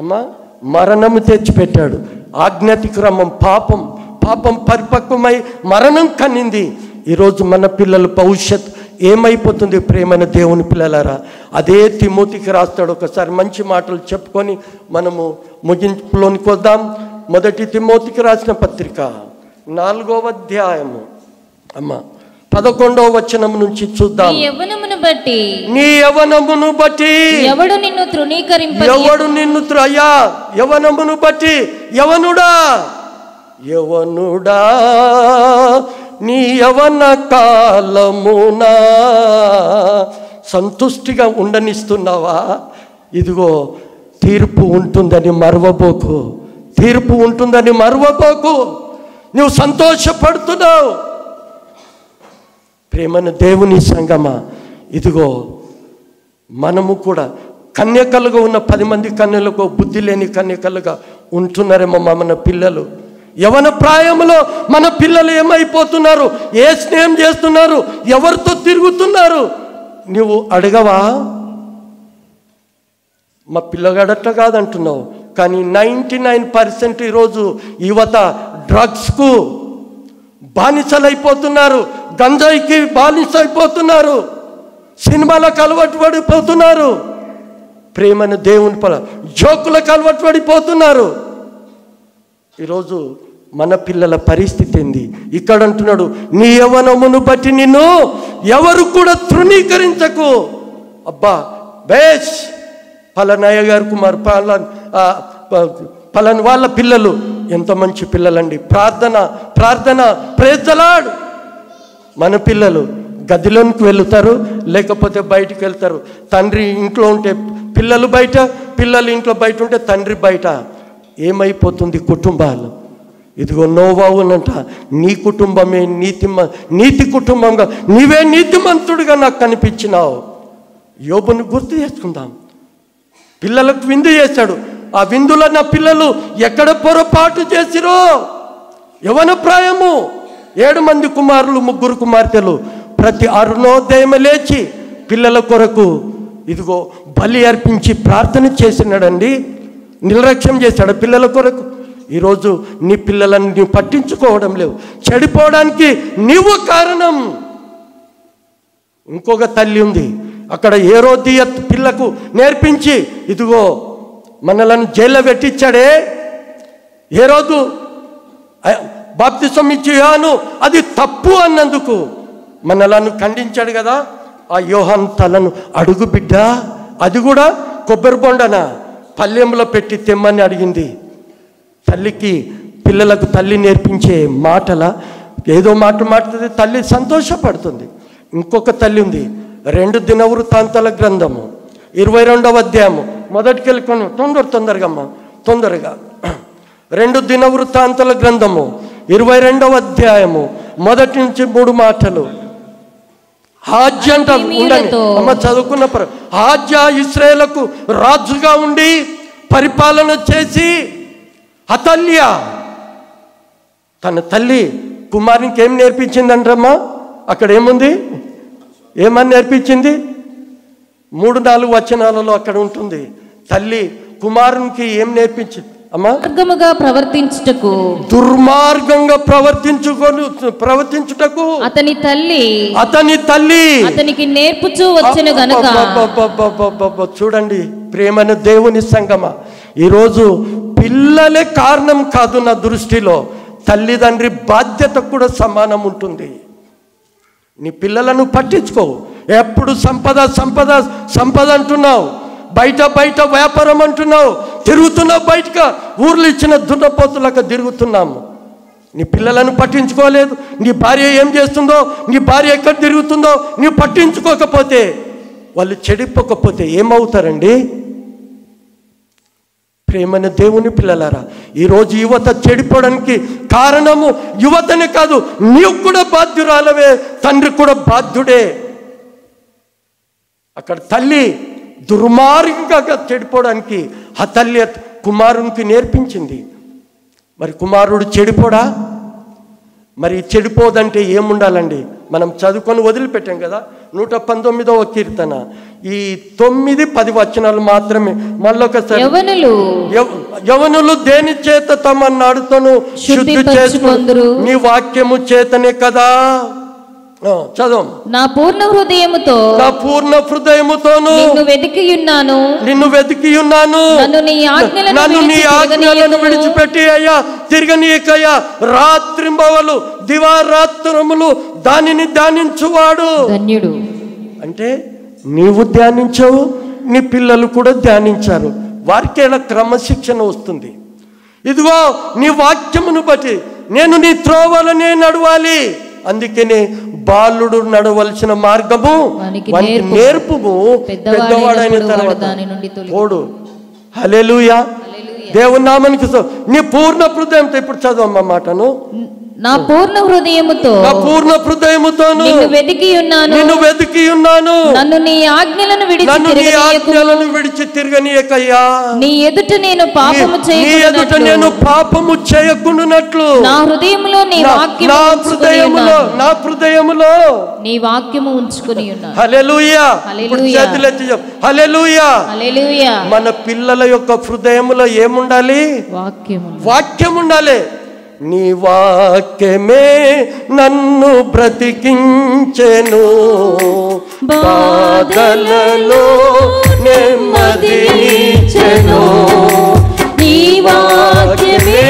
అమ్మా? మరణము తెచ్చిపెట్టాడు. ఆజ్ఞాతిక్రమం, పాపం పరిపక్వమై మరణం కన్నింది. ఈరోజు మన పిల్లల భవిష్యత్ ఏమైపోతుంది? ప్రేమైన దేవుని పిల్లలారా, అదే తిమోతికి రాస్తాడు. ఒకసారి మంచి మాటలు చెప్పుకొని మనము ముగింపులోనికి వద్దాం. మొదటి తిమోతికి రాసిన పత్రిక 4వ అధ్యాయము అమ్మ 11వ వచనం నుంచి చూద్దాం. నీ యవ్వనమును బట్టి ఎవడు నిన్ను అయ్యా యవ్వనమును బట్టి యవనుడా నీ యవన కాలమునా సంతుష్టిగా ఉండనిస్తున్నావా? ఇదిగో తీర్పు ఉంటుందని మరవబోకు. నువ్వు సంతోషపడుతున్నావు. ప్రేమను దేవుని సంగమా, ఇదిగో మనము కూడా కన్యకలుగా ఉన్న 10 మంది కన్యలకు బుద్ధి లేని కన్యకలుగా ఉంటున్నారేమో మన పిల్లలు. యవన ప్రాయంలో మన పిల్లలు ఏమైపోతున్నారు, ఏ స్నేహం చేస్తున్నారు, ఎవరితో తిరుగుతున్నారు నువ్వు అడగవా? మా పిల్లగాడట్లా కాదంటున్నావు, కానీ 99% ఈరోజు యువత డ్రగ్స్కు బానిసలైపోతున్నారు, గంజాయికి బానిసైపోతున్నారు, సినిమాలకు అలవాటు పడిపోతున్నారు, ప్రేమను దేవుని జోకులకు అలవాటు పడిపోతున్నారు. ఈరోజు మన పిల్లల పరిస్థితి ఏంది? ఇక్కడ అంటున్నాడు, నీ యవ్వనమును బట్టి నిన్ను ఎవరు కూడా తృణీకరించకు. అబ్బా బేష్, పలానయ్య గారు కుమార్ పలాని వాళ్ళ పిల్లలు ఎంత మంచి పిల్లలండి. ప్రార్థన ప్రైజ్ ది లార్డ్. మన పిల్లలు గదిలోనికి వెళ్తారు, లేకపోతే బయటికి వెళ్తారు. తండ్రి ఇంట్లో ఉంటే పిల్లలు బయట, పిల్లలు ఇంట్లో బయట ఉంటే తండ్రి బయట. ఏమైపోతుంది కుటుంబాలు? ఇదిగో నోవావునంట, నీ కుటుంబమే నీతి కుటుంబంగా, నీవే నీతిమంతుడిగా నాకు కనిపించినావు. యోబుని గుర్తు చేసుకుందాం. పిల్లలకు విందు చేశాడు. ఆ విందులో నా పిల్లలు ఎక్కడ పొరపాటు చేసిరో, యవన ప్రాయము 7 మంది కుమారులు 3 కుమార్తెలు ప్రతి అరుణోదయం లేచి పిల్లల కొరకు ఇదిగో బలి అర్పించి ప్రార్థన చేసినాడండి. నిర్లక్ష్యం చేశాడు పిల్లల కొరకు. ఈరోజు నీ పిల్లలను నీవు పట్టించుకోవడం లేవు. చెడిపోవడానికి నీవు కారణం. ఇంకొక తల్లి ఉంది, అక్కడ హేరోదియ పిల్లకు నేర్పించి ఇదిగో మనలను జైల్లో పెట్టించాడే. హేరోదు బాప్తిసం ఇచ్చి యోహాను అది తప్పు అన్నందుకు మనలను ఖండించాడు కదా. ఆ యోహాను తలను అడుగు బిడ్డ, అది కూడా కొబ్బరి బొండన పల్లెంలో పెట్టి తెమ్మని అడిగింది. తల్లికి పిల్లలకు తల్లి నేర్పించే మాటల ఏదో మాట్లాడుతుంది, తల్లి సంతోషపడుతుంది. ఇంకొక తల్లి ఉంది, 2 దినవృత్తాంతాల గ్రంథము 22వ అధ్యాయము మొదటికి వెళ్ళుకొని తొందరగా 2 దినవృత్తాంతాల గ్రంథము 22వ అధ్యాయము మొదటి నుంచి 3 మాటలు. హాజ్య అంట ఉండని అమ్మ చదువుకున్న హాజ్య ఇశ్రాయేలుకు రాజుగా ఉండి పరిపాలన చేసి అతల్య తన తల్లి కుమారునికి ఏం నేర్పించిందంటమ్మా? అక్కడ ఏముంది? ఏమని నేర్పించింది? 3-4 వచనాలలో అక్కడ ఉంటుంది. తల్లి కుమారునికి ఏం నేర్పించింది అమ్మా? దుర్మార్గంగా ప్రవర్తించుటకు అతని తల్లి అతనికి నేర్పుచూ వచ్చెను గనుక. చూడండి ప్రేమన దేవుని సంగమ, ఈరోజు పిల్లలే కారణం కాదు. నా దృష్టిలో తల్లిదండ్రి బాధ్యత కూడా సమానం ఉంటుంది. నీ పిల్లలను పట్టించుకో. ఎప్పుడు సంపద అంటున్నావు, బయట వ్యాపారం అంటున్నావు, తిరుగుతున్నావు, బయటగా ఊర్లు ఇచ్చిన దున్నపోతులకు తిరుగుతున్నాము. నీ పిల్లలను పట్టించుకోలేదు. నీ భార్య ఏం చేస్తుందో, నీ భార్య ఎక్కడ తిరుగుతుందో నీవు పట్టించుకోకపోతే, వాళ్ళు చెడిపోకపోతే ఏమవుతారండి? ప్రేమైన దేవుని పిల్లలారా, ఈరోజు యువత చెడిపోవడానికి కారణము యువతనే కాదు, నీవు కూడా బాధ్యురాలవే, తండ్రి కూడా బాధ్యుడే. అక్కడ తల్లి దుర్మార్గంగా చెడిపోవడానికి ఆ తల్లి కుమారునికి నేర్పించింది. మరి కుమారుడు చెడిపోడా? మరి చెడిపోదంటే ఏముండాలండి? మనం చదువుకొని వదిలిపెట్టాం కదా. 119వ కీర్తన ఈ 9-10 వచనాలు మాత్రమే. మళ్ళొకసారి, యవనులు దేని చేత తమ నడుతను శుద్ధి చేసుకొందురు, నీ వాక్యము చేతనే కదా. చదవం. నా పూర్ణ హృదయముతో నిన్ను వెతికి ఉన్నాను. నన్ను నీ ఆజ్ఞలను విడిచిపెట్టి అయ్యా తిరగనీయకయ్యా. రాత్రింబవలు దివారాత్రములు దానిని ధ్యానించువాడు ధన్యుడు. అంటే నీవు ధ్యానించావు, నీ పిల్లలు కూడా ధ్యానించారు, వారికి ఎలా క్రమశిక్షణ వస్తుంది. ఇదిగో నీ వాక్యమును బట్టి నేను నీ త్రోవలనే నడవాలి. అందుకనే బాలుడు నడవలసిన మార్గము వానికి నేర్పుము, పెద్దవాడైన తర్వాత ఓడు. హల్లెలూయా. దేవుని నామానికి నీ పూర్ణ హృదయంతో. ఇప్పుడు చదవమ్మ మాటను. నా పూర్ణ హృదయముతో నిన్ను వెతికి ఉన్నాను. నన్ను నీ ఆజ్ఞలను విడిచి తిరగనీయకయ్యా. నీ ఎదుట నేను పాపము చేయకుండానట్లు నా హృదయములో నీ వాక్యము ఉంచుకొని ఉన్నాను. హల్లెలూయా. హల్లెలూయా. హల్లెలూయా. మన పిల్లల యొక్క హృదయములో ఏముండాలి? వాక్యం ఉండాలి. నీ వాక్యమే నన్ను బ్రతికించెను, బాధలలో నెమ్మదినిచ్చెను. నీ వాక్యమే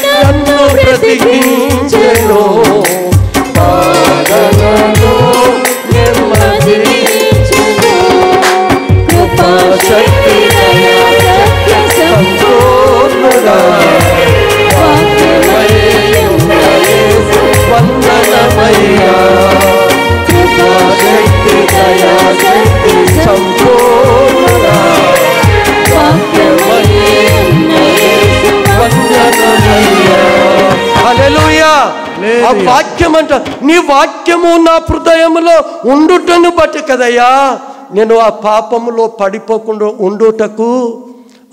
నన్ను బ్రతికించెను, బాధలలో నెమ్మదినిచ్చెను. కృపా శక్తి సత్య సంపూర్ణుడా వందనమయ్యా. కృపా శక్తి దయా శక్తి సంపూర్ణుడా వందనమయ్యా. హల్లెలూయా. ఆ వాక్యం అంట, నీ వాక్యము నా హృదయములో ఉండుటను బట్టి కదయ్యా నేను ఆ పాపములో పడిపోకుండా ఉండుటకు.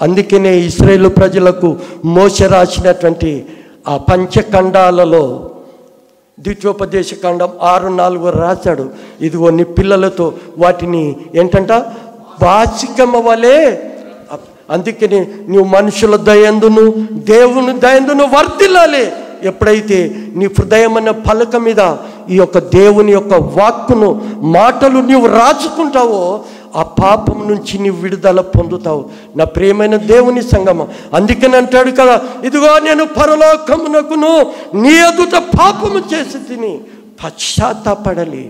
అందుకనే ఇశ్రాయేలు ప్రజలకు మోషే రాసినటువంటి ఆ పంచఖండాలలో ద్వితీయోపదేశ ఖండం 6:4 రాశాడు. ఇదిగో నీ పిల్లలతో వాటిని ఏంటంట వాచికమ వలె. అందుకని నువ్వు మనుషుల దయందును దేవుని దయందును వర్ధిల్లాలి. ఎప్పుడైతే నీ హృదయమైన పలక మీద ఈ యొక్క దేవుని యొక్క వాక్కును మాటలు నీవు రాసుకుంటావో ఆ పాపం నుంచి నీవు విడుదల పొందుతావు. నా ప్రియమైన దేవుని సంగమం. అందుకని అంటాడు కదా, ఇదిగో నేను పరలోకమునకును నీ ఎదుట పాపము చేసి తిని పశ్చాత్తాపడాలి.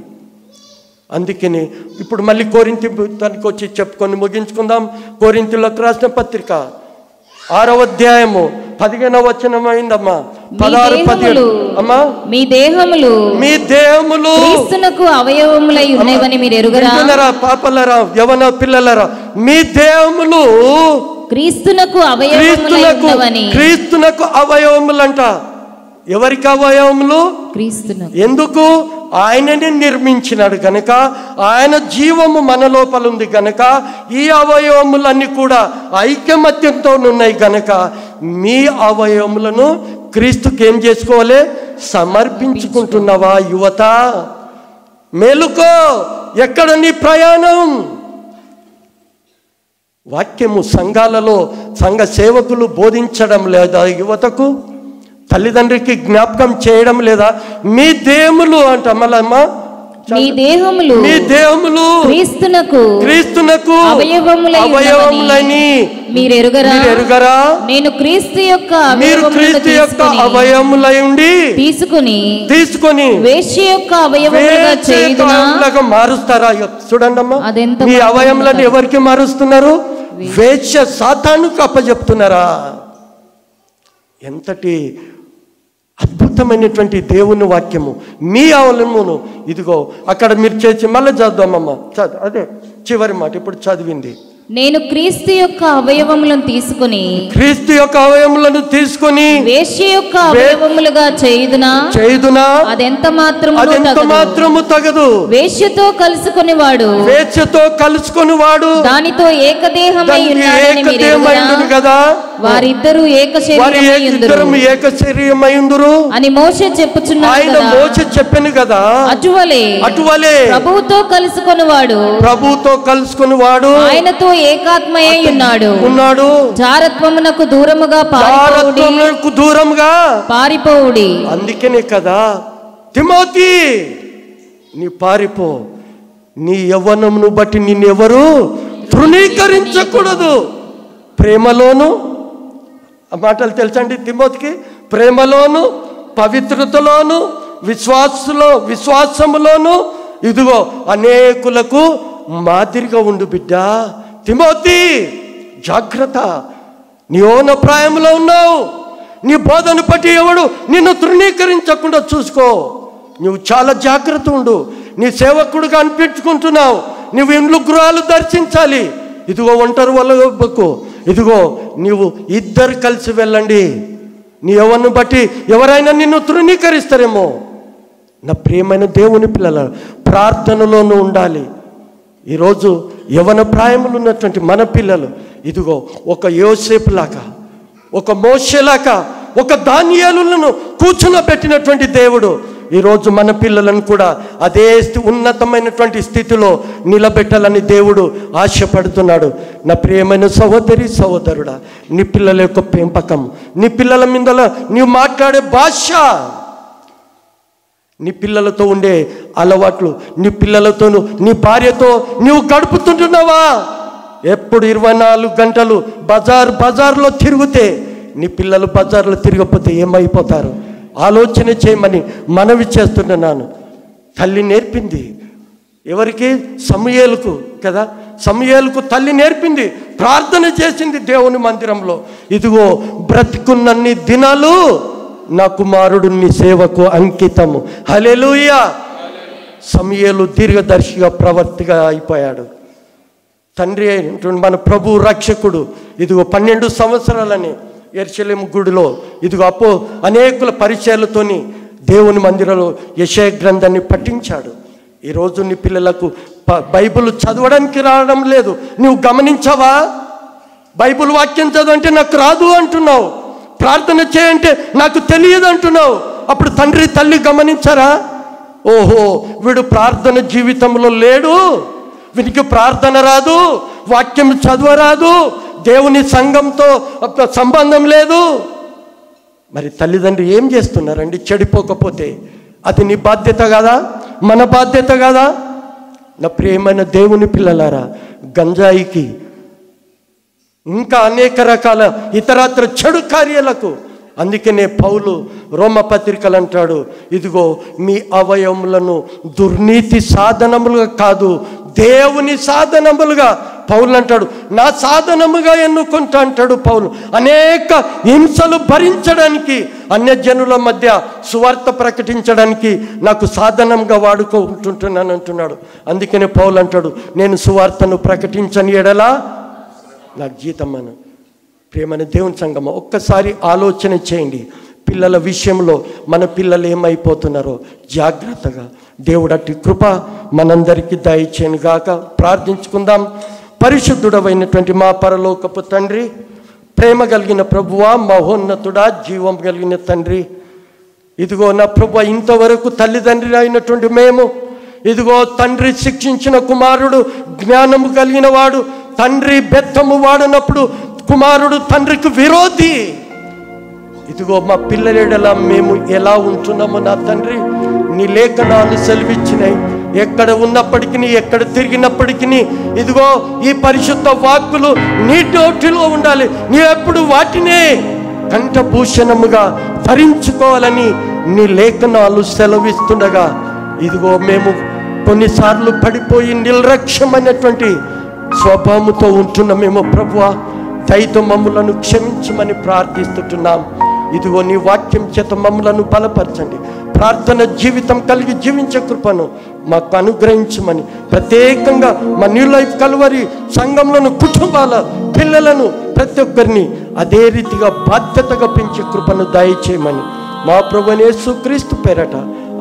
అందుకని ఇప్పుడు మళ్ళీ కొరింథీ తనకి వచ్చి చెప్పుకొని ముగించుకుందాం. కొరింథీయులకు రాసిన పత్రిక 6వ అధ్యాయము 15వ వచనం అయిందమ్మా. 16-17 అమ్మా. మీ దేహములు క్రీస్తునకు అవయవములై ఉన్నవని మీరు ఎరుగరా? పాపలరా, యవన పిల్లలరా, మీ దేహములు క్రీస్తునకు అవయవములంట. ఎవరికి అవయవములు? క్రీస్తునకు. ఎందుకు? ఆయనని నిర్మించినాడు గనక, ఆయన జీవము మన లోపల ఉంది గనక ఈ అవయవములన్నీ కూడా ఐకమత్యంతో ఉన్నాయి గనక మీ అవయవములను క్రీస్తుకి ఏం చేసుకోవాలి? సమర్పించుకుంటున్నావా యువత? మేలుకో. ఎక్కడ నీ ప్రయాణం? వాక్యము సంఘాలలో సంఘ సేవకులు బోధించడం లేదా? యువతకు తల్లిదండ్రికి జ్ఞాపకం చేయడం లేదా? మీ దేహములు అంట. మళ్ళమ్మా, మీ దేహములు క్రీస్తునకు అవయవములని మీరు ఎరుగరా? నేను క్రీస్తు యొక్క అవయవములై ఉండి తీసుకొని వేశ్య యొక్క అవయవములుగా చేయుదునా? మారుస్తారా? చూడండి అమ్మా, మీ అవయవములను ఎవరికి మారుస్తున్నారు? వేశ్య సాతానుకు అప్పచెప్తున్నారా? ఎంతటి అద్భుతమైనటువంటి దేవుని వాక్యము. మీ అవలమును ఇదిగో అక్కడ మీరు చేసి మళ్ళీ చదువుదామమ్మా. అదే చివరి మాట ఇప్పుడు చదివింది. నేను క్రీస్తు యొక్క అవయవములను తీసుకొని వేశ్య యొక్క అవయవములుగా చేయుదునా? అదెంత మాత్రము తగదు. వేశ్యతో కలుసుకొని వాడు దానితో ఏకదేహమై ఉన్నాడని కదా. వారిద్దరూ ఏక శరీరమయుందురు అని మోషే చెప్పాను కదా. అటువలే ప్రభువుతో కలుసుకొని వాడు ఆయనతో ఏకాత్మయై ఉన్నాడు. జారత్వమునకు దూరముగా పారిపోవుడి. అందుకనే కదా తిమోతి నీ పారిపో. నీ యవ్వనమును బట్టి నిన్నెవరు తృణీకరించకూడదు. ప్రేమలోను, ఆ మాటలు తెలుసండి తిమోతికి, ప్రేమలోను, పవిత్రతలోను, విశ్వాసములోను ఇదిగో అనేకులకు మాదిరిగా ఉండు బిడ్డ. తిమోతి జాగ్రత్త, నీ యవ్వన ప్రాయంలో ఉన్నావు. నీ బోధను బట్టి ఎవడు నిన్ను తృణీకరించకుండా చూసుకో. నువ్వు చాలా జాగ్రత్త ఉండు. నీ సేవకుడుగా అనిపించుకుంటున్నావు. నువ్వు ఇండ్లు గృహాలు దర్శించాలి. ఇదిగో ఒంటరి వాళ్ళకు, ఇదిగో నీవు ఇద్దరు కలిసి వెళ్ళండి. నీ యవ్వను బట్టి ఎవరైనా నిన్ను తృణీకరిస్తారేమో. నా ప్రియమైన దేవుని పిల్లల, ప్రార్థనలోనూ ఉండాలి. ఈరోజు యవ్వన ప్రాయములు ఉన్నటువంటి మన పిల్లలు ఇదిగో ఒక యోసేపులాగా, ఒక మోషేలాగా, ఒక దానియేలులను కూర్చునబెట్టినటువంటి దేవుడు ఈరోజు మన పిల్లలను కూడా అదే ఉన్నతమైనటువంటి స్థితిలో నిలబెట్టాలని దేవుడు ఆశపడుతున్నాడు. నా ప్రియమైన సహోదరి సహోదరుడా, నీ పిల్లల యొక్క పెంపకం, నీ పిల్లల మీద నీవు మాట్లాడే భాష, నీ పిల్లలతో ఉండే అలవాట్లు, నీ పిల్లలతోనూ నీ భార్యతో నీవు గడుపుతుంటున్నావా? ఎప్పుడు 24 గంటలు బజార్లో తిరిగితే నీ పిల్లలు బజార్లో తిరగకపోతే ఏమైపోతారు? ఆలోచన చేయమని మనవి చేస్తున్నాను. తల్లి నేర్పింది ఎవరికి? సమూయేలుకు కదా. సమూయేలుకు తల్లి నేర్పింది, ప్రార్థన చేసింది దేవుని మందిరంలో. ఇదిగో బ్రతికున్నన్ని దినాలు నా కుమారుడు నీ సేవకు అంకితము. హల్లెలూయా. సమూయేలు దీర్ఘదర్శిగా ప్రవర్తిగా అయిపోయాడు. తండ్రి అయినటువంటి మన ప్రభు రక్షకుడు ఇదిగో 12 సంవత్సరాలని యెరూషలేము గుడిలో ఇదిగో అనేకుల పరిచయాలతోని దేవుని మందిరంలో యెషయా గ్రంథాన్ని పఠించాడు. ఈరోజు నీ పిల్లలకు బైబిల్ చదవడానికి రావడం లేదు. నువ్వు గమనించావా? బైబిల్ వాక్యం చదవంటే నాకు రాదు అంటున్నావు, ప్రార్థన చేయంటే నాకు తెలియదు అంటున్నావు. అప్పుడు తండ్రి తల్లి గమనించారా? ఓహో, వీడు ప్రార్థన జీవితంలో లేడు, వీనికి ప్రార్థన రాదు, వాక్యం చదవరాదు, దేవుని సంఘంతో సంబంధం లేదు. మరి తల్లిదండ్రి ఏం చేస్తున్నారండి? చెడిపోకపోతే అది నీ బాధ్యత కదా, మన బాధ్యత కదా. నా ప్రియమైన దేవుని పిల్లలారా, గంజాయికి ఇంకా అనేక రకాల ఇతరత్ర చెడు కార్యాలకు, అందుకనే పౌలు రోమపత్రికలు అంటాడు, ఇదిగో మీ అవయవములను దుర్నీతి సాధనములుగా కాదు దేవుని సాధనములుగా. పౌలు అంటాడు, నా సాధనముగా ఎన్నుకుంటా అంటాడు పౌలు. అనేక హింసలు భరించడానికి, అన్యజనుల మధ్య సువార్త ప్రకటించడానికి నాకు సాధనంగా వాడుకుంటుంటున్నాను అంటున్నాడు. అందుకనే పౌలు అంటాడు, నేను సువార్తను ప్రకటించని ఎడలా నాకు జీతం అను. ప్రియమైన దేవుని సంగమా, ఒక్కసారి ఆలోచన చేయండి. పిల్లల విషయంలో మన పిల్లలు ఏమైపోతున్నారో జాగ్రత్తగా దేవుడు అట్టి కృప మనందరికీ దయచేయను గాక. ప్రార్థించుకుందాం. పరిశుద్ధుడవైనటువంటి మా పరలోకపు తండ్రి, ప్రేమ కలిగిన ప్రభువా, మహోన్నతుడా, జీవం కలిగిన తండ్రి, ఇదిగో నా ప్రభువా, ఇంతవరకు తల్లిదండ్రి అయినటువంటి మేము, ఇదిగో తండ్రి శిక్షించిన కుమారుడు జ్ఞానము కలిగిన వాడు, తండ్రి బెత్తము వాడినప్పుడు కుమారుడు తండ్రికి విరోధి. ఇదిగో మా పిల్లలేడలా మేము ఎలా ఉంటున్నామో నా తండ్రి, నీ లేఖనాలు సెలవిచ్చినాయి. ఎక్కడ ఉన్నప్పటికీ, ఎక్కడ తిరిగినప్పటికీ ఇదిగో ఈ పరిశుద్ధ వాక్కులు నీ నోటిలో ఉండాలి. నీ ఎప్పుడు వాటినే కంఠభూషణముగా ధరించుకోవాలని నీ లేఖనాలు సెలవిస్తుండగా, ఇదిగో మేము కొన్నిసార్లు పడిపోయి నిర్లక్ష్యమైనటువంటి స్వభావంతో ఉంటున్నామేమో ప్రభువా, దయతో మమ్ములను క్షమించమని ప్రార్థిస్తున్నాం. ఇదిగో నీ వాక్యం చేత మమ్ములను బలపరచండి. ప్రార్థన జీవితం కలిగి జీవించే కృపను మాకు అనుగ్రహించమని, ప్రత్యేకంగా మా న్యూ లైఫ్ కల్వరి సంఘంలోని కుటుంబాల పిల్లలను ప్రతి ఒక్కరిని అదే రీతిగా బాధ్యతగా పెంచే కృపను దయచేయమని మా ప్రభువైన యేసుక్రీస్తు పేరట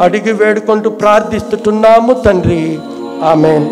అడిగి వేడుకుంటూ ప్రార్థిస్తున్నాము తండ్రి. ఆమేన్.